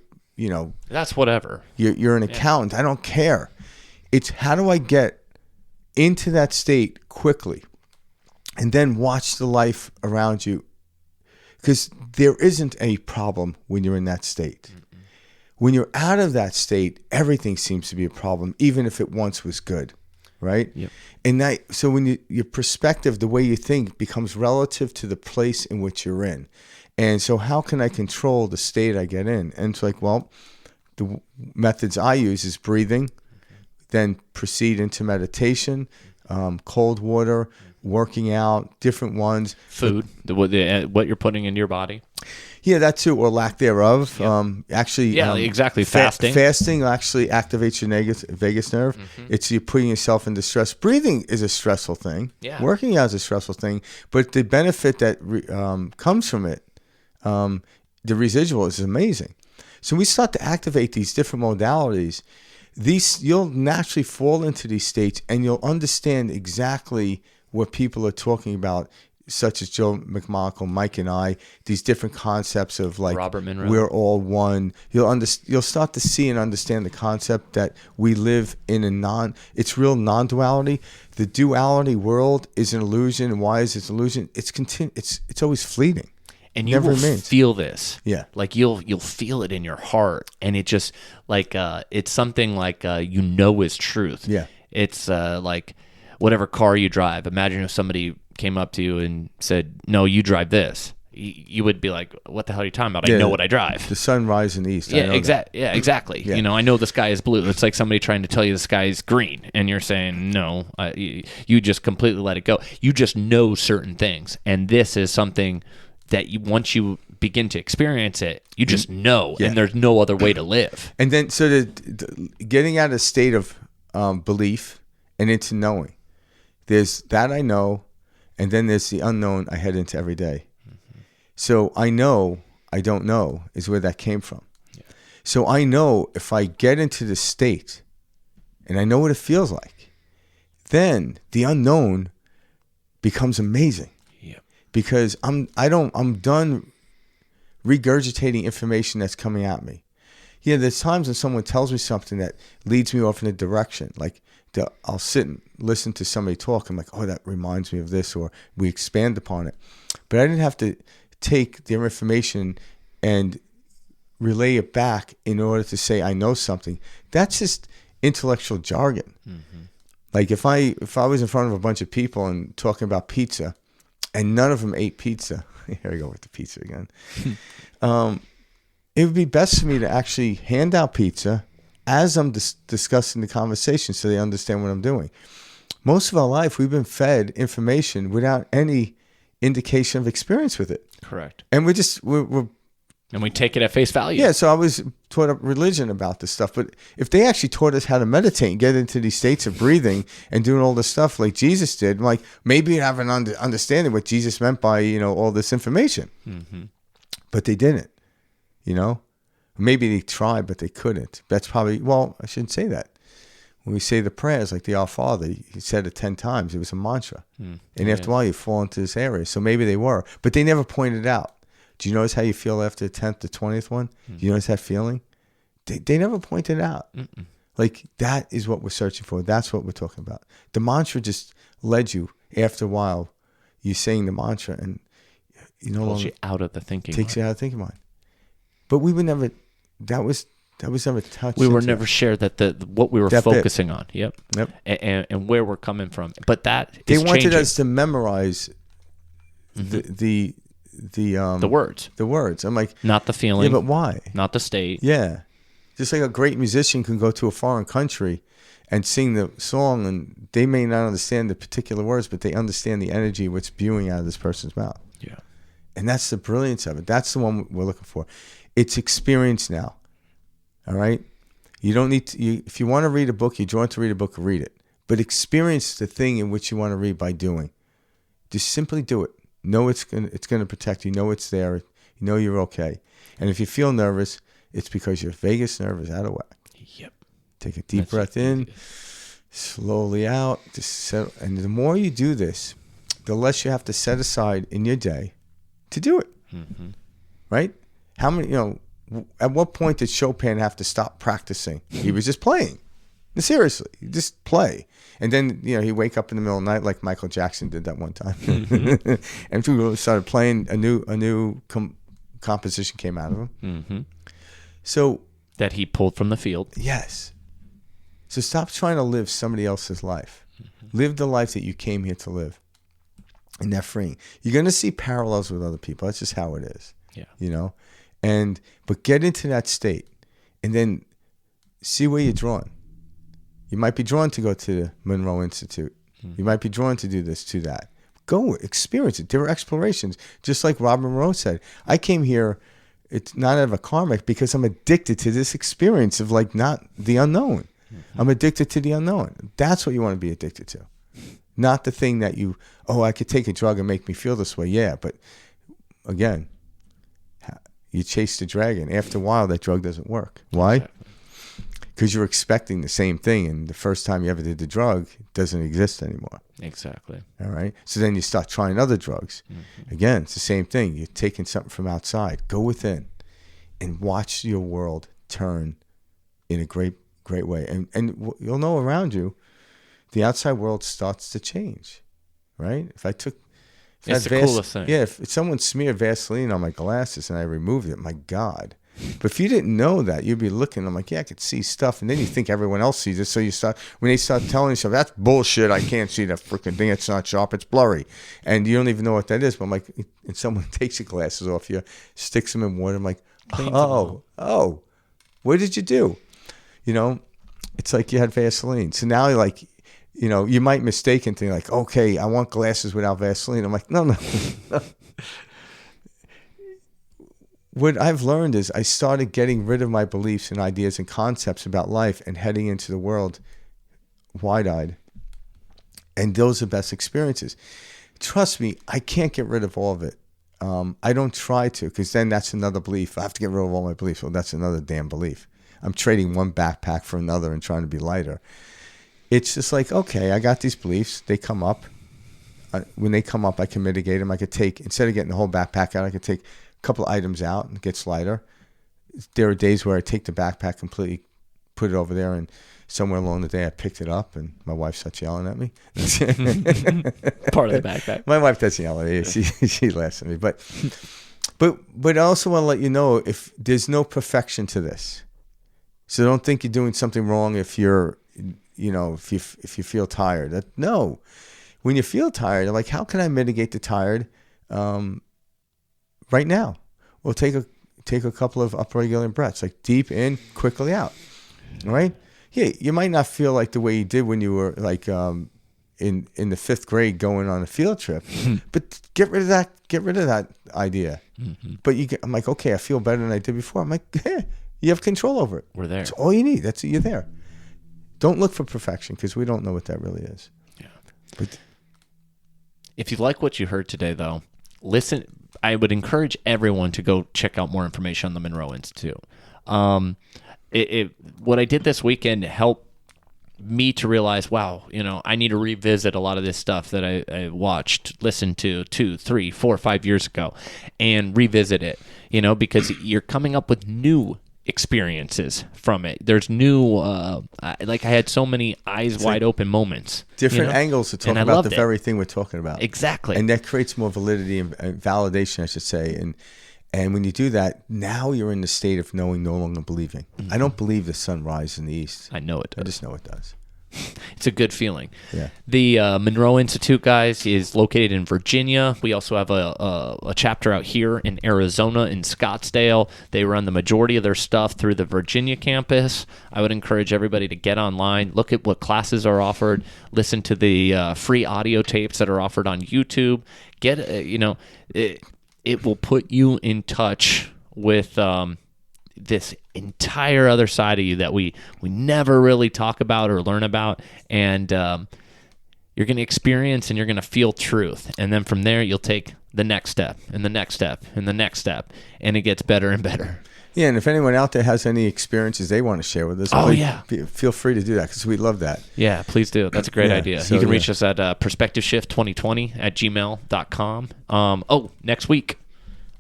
that's whatever. You're an accountant. I don't care. It's how do I get into that state quickly? And then watch the life around you, because there isn't a problem when you're in that state. Mm-mm. When you're out of that state, everything seems to be a problem, even if it once was good, right? Yep. And so when your perspective, the way you think, becomes relative to the place in which you're in. And so how can I control the state I get in? And it's like, well, the methods I use is breathing, then proceed into meditation, cold water, working out, different ones. Food, what you're putting into your body. Yeah, that too, or lack thereof. Yep. Exactly. Fasting. Fasting actually activates your vagus nerve. Mm-hmm. It's you putting yourself into stress. Breathing is a stressful thing. Yeah. Working out is a stressful thing. But the benefit that comes from it, the residual, is amazing. So we start to activate these different modalities. You'll naturally fall into these states, and you'll understand exactly what people are talking about, such as Joe McMonagle, Mike and I, these different concepts of like Robert Monroe. We're all one. You'll start to see and understand the concept that we live in it's real non-duality. The duality world is an illusion. And why is it an illusion? It's always fleeting. And you will feel this. Yeah. Like you'll feel it in your heart. And it just like it's something like is truth. Yeah. It's like whatever car you drive. Imagine if somebody came up to you and said, "No, you drive this." You would be like, "What the hell are you talking about? I know what I drive." The sun rises in the east. Yeah, exactly. Yeah, exactly. Yeah. I know the sky is blue. It's like somebody trying to tell you the sky is green, and you're saying no. You just completely let it go. You just know certain things, and this is something that once you begin to experience it, you just know, and there's no other way to live. And then, so the getting out of a state of belief and into knowing. There's that I know, and then there's the unknown I head into every day. Mm-hmm. So I know I don't know is where that came from. Yeah. So I know if I get into the state and I know what it feels like, then the unknown becomes amazing. Yeah. Because I'm done regurgitating information that's coming at me. Yeah, there's times when someone tells me something that leads me off in a direction. Like I'll sit and listen to somebody talk. I'm like, oh, that reminds me of this, or we expand upon it. But I didn't have to take their information and relay it back in order to say I know something. That's just intellectual jargon. Mm-hmm. Like if I was in front of a bunch of people and talking about pizza, and none of them ate pizza. Here we go with the pizza again. It would be best for me to actually hand out pizza as I'm discussing the conversation so they understand what I'm doing. Most of our life, we've been fed information without any indication of experience with it. Correct. And we're and we take it at face value. yeah, so I was taught up religion about this stuff. But if they actually taught us how to meditate and get into these states of breathing and doing all this stuff like Jesus did, like maybe you'd have an understanding what Jesus meant by, all this information. Mm-hmm. But they didn't, Maybe they tried, but they couldn't. That's probably, I shouldn't say that. When we say the prayers, like the Our Father, he said it 10 times. It was a mantra. And after a while, you fall into this area. So maybe they were. But they never pointed out. Do you notice how you feel after the 10th, the 20th one? Do you notice that feeling? They never pointed out. Mm-mm. Like, that is what we're searching for. That's what we're talking about. The mantra just led you, after a while, you saying the mantra, and you no longer... you out of the thinking Takes you out of the thinking mind. But we would never... That was never touched. We were never shared that what we were focusing on. Yep. And where we're coming from. But that they is wanted changing. us to memorize the words. The words. I'm like, not the feeling. Yeah, but why? Not the state. Yeah. Just like a great musician can go to a foreign country and sing the song, and they may not understand the particular words, but they understand the energy what's spewing out of this person's mouth. Yeah. And that's the brilliance of it. That's the one we're looking for. It's experience now. All right? You don't need to, if you want to read a book, you want to read a book, read it. But experience the thing in which you want to read by doing. Just simply do it. Know it's going to protect you. Know it's there. You know you're okay. And if you feel nervous, it's because your vagus nerve is out of whack. Yep. Take a deep breath in, slowly out. Just settle. And the more you do this, the less you have to set aside in your day to do it. Mm-hmm. Right? How many, at what point did Chopin have to stop practicing? He was just playing. Seriously, just play. And then, he'd wake up in the middle of the night like Michael Jackson did that one time. Mm-hmm. And people started playing, a new composition came out of him. Mm-hmm. So that he pulled from the field. Yes. So stop trying to live somebody else's life. Mm-hmm. Live the life that you came here to live. And that's freeing. You're going to see parallels with other people. That's just how it is. Yeah. But get into that state and then see where you're drawn. You might be drawn to go to the Monroe Institute. Mm-hmm. You might be drawn to do this, to that. Go experience it. There are explorations. Just like Robert Monroe said, I came here, it's not out of a karmic, because I'm addicted to this experience of not the unknown. Mm-hmm. I'm addicted to the unknown. That's what you want to be addicted to. Not the thing that I could take a drug and make me feel this way. Yeah, but again, you chase the dragon. After a while, that drug doesn't work. Why? Because you're expecting the same thing, and the first time you ever did the drug, it doesn't exist anymore. Exactly. All right? So then you start trying other drugs. Mm-hmm. Again, it's the same thing. You're taking something from outside. Go within and watch your world turn in a great, great way. And you'll know around you, the outside world starts to change, right? It's the coolest thing. Yeah, if someone smeared Vaseline on my glasses and I removed it, my God. But if you didn't know that, you'd be looking, I'm like, yeah, I could see stuff. And then you think everyone else sees it. So when they start telling you stuff, that's bullshit. I can't see that freaking thing. It's not sharp. It's blurry. And you don't even know what that is. But I'm like, and someone takes your glasses off you, sticks them in water. I'm like, oh, what did you do? It's like you had Vaseline. So now you're like, you might mistake and think like, okay, I want glasses without Vaseline. I'm like, no. What I've learned is I started getting rid of my beliefs and ideas and concepts about life and heading into the world wide-eyed. And those are best experiences. Trust me, I can't get rid of all of it. I don't try to, because then that's another belief. I have to get rid of all my beliefs. Well, that's another damn belief. I'm trading one backpack for another and trying to be lighter. It's just like, okay, I got these beliefs. They come up. When they come up, I can mitigate them. I could take, instead of getting the whole backpack out, I could take a couple of items out and it gets lighter. There are days where I take the backpack completely, put it over there, and somewhere along the day I picked it up and my wife starts yelling at me. Part of the backpack. My wife doesn't yell at me. She laughs at me. But I also want to let you know, if there's no perfection to this. So don't think you're doing something wrong if you're, if you feel tired. No. When you feel tired, you're like, how can I mitigate the tired right now? Well, take a couple of upregulating breaths, like deep in, quickly out. All right? Yeah, you might not feel like the way you did when you were like in the 5th grade going on a field trip, but get rid of that idea. Mm-hmm. But I'm like, okay, I feel better than I did before. I'm like, yeah, you have control over it. We're there. That's all you need. That's it. You're there. Don't look for perfection, because we don't know what that really is. Yeah. But if you like what you heard today, though, listen. I would encourage everyone to go check out more information on the Monroe Institute. What I did this weekend helped me to realize, wow, I need to revisit a lot of this stuff that I watched, listened to 2, 3, 4, 5 years ago, and revisit it, because you're coming up with new experiences from it. There's new, like I had so many eyes wide open moments. Different angles to talk about the very thing we're talking about. Exactly. And that creates more validity and validation, I should say. And when you do that, now you're in the state of knowing, no longer believing. Mm-hmm. I don't believe the sun rises in the east. I know it does. I just know it does. It's a good feeling. Yeah. The Monroe Institute, guys, is located in Virginia. We also have a chapter out here in Arizona, in Scottsdale. They run the majority of their stuff through the Virginia campus. I would encourage everybody to get online, look at what classes are offered, listen to the free audio tapes that are offered on YouTube. Get, it will put you in touch with this entire other side of you that we never really talk about or learn about, and you're going to experience and you're going to feel truth, and then from there you'll take the next step and the next step and the next step, and it gets better and better. Yeah, and if anyone out there has any experiences they want to share with us, feel free to do that, because we love that. Yeah, please do. That's a great idea. So, you can reach us at perspectiveshift2020@gmail.com. Next week,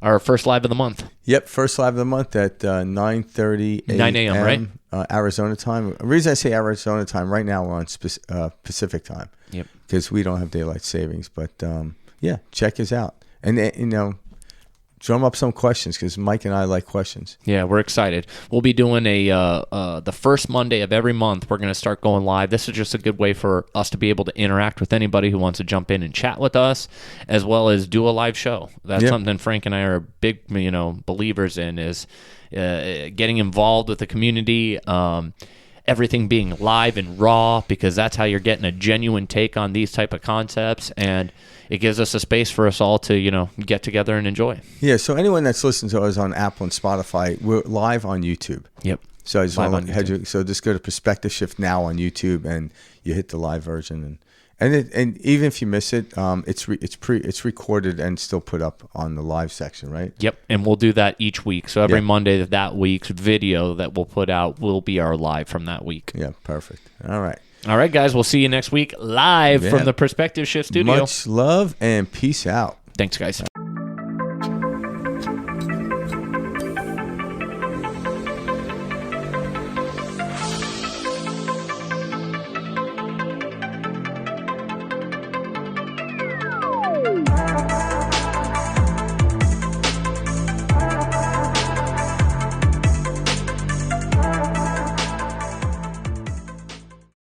our first live of the month. Yep, first live of the month at 9:30 a.m. 9 a.m., right? Arizona time. The reason I say Arizona time, right now we're on Pacific time. Yep. Because we don't have daylight savings. But, check us out. And, drum up some questions, because Mike and I like questions. Yeah, we're excited. We'll be doing the first Monday of every month. We're going to start going live. This is just a good way for us to be able to interact with anybody who wants to jump in and chat with us, as well as do a live show. That's something Frank and I are big, believers in, is getting involved with the community. Everything being live and raw, because that's how you're getting a genuine take on these type of concepts, and it gives us a space for us all to, get together and enjoy. Yeah, so anyone that's listening to us on Apple and Spotify, we're live on YouTube. Yep. So I just want to just go to Perspective Shift now on YouTube, and you hit the live version, and even if you miss it, it's recorded and still put up on the live section, right? Yep, and we'll do that each week. So every Monday of that week's video that we'll put out will be our live from that week. Yeah, perfect. All right, guys, we'll see you next week live from the Perspective Shift studio. Much love and peace out. Thanks, guys.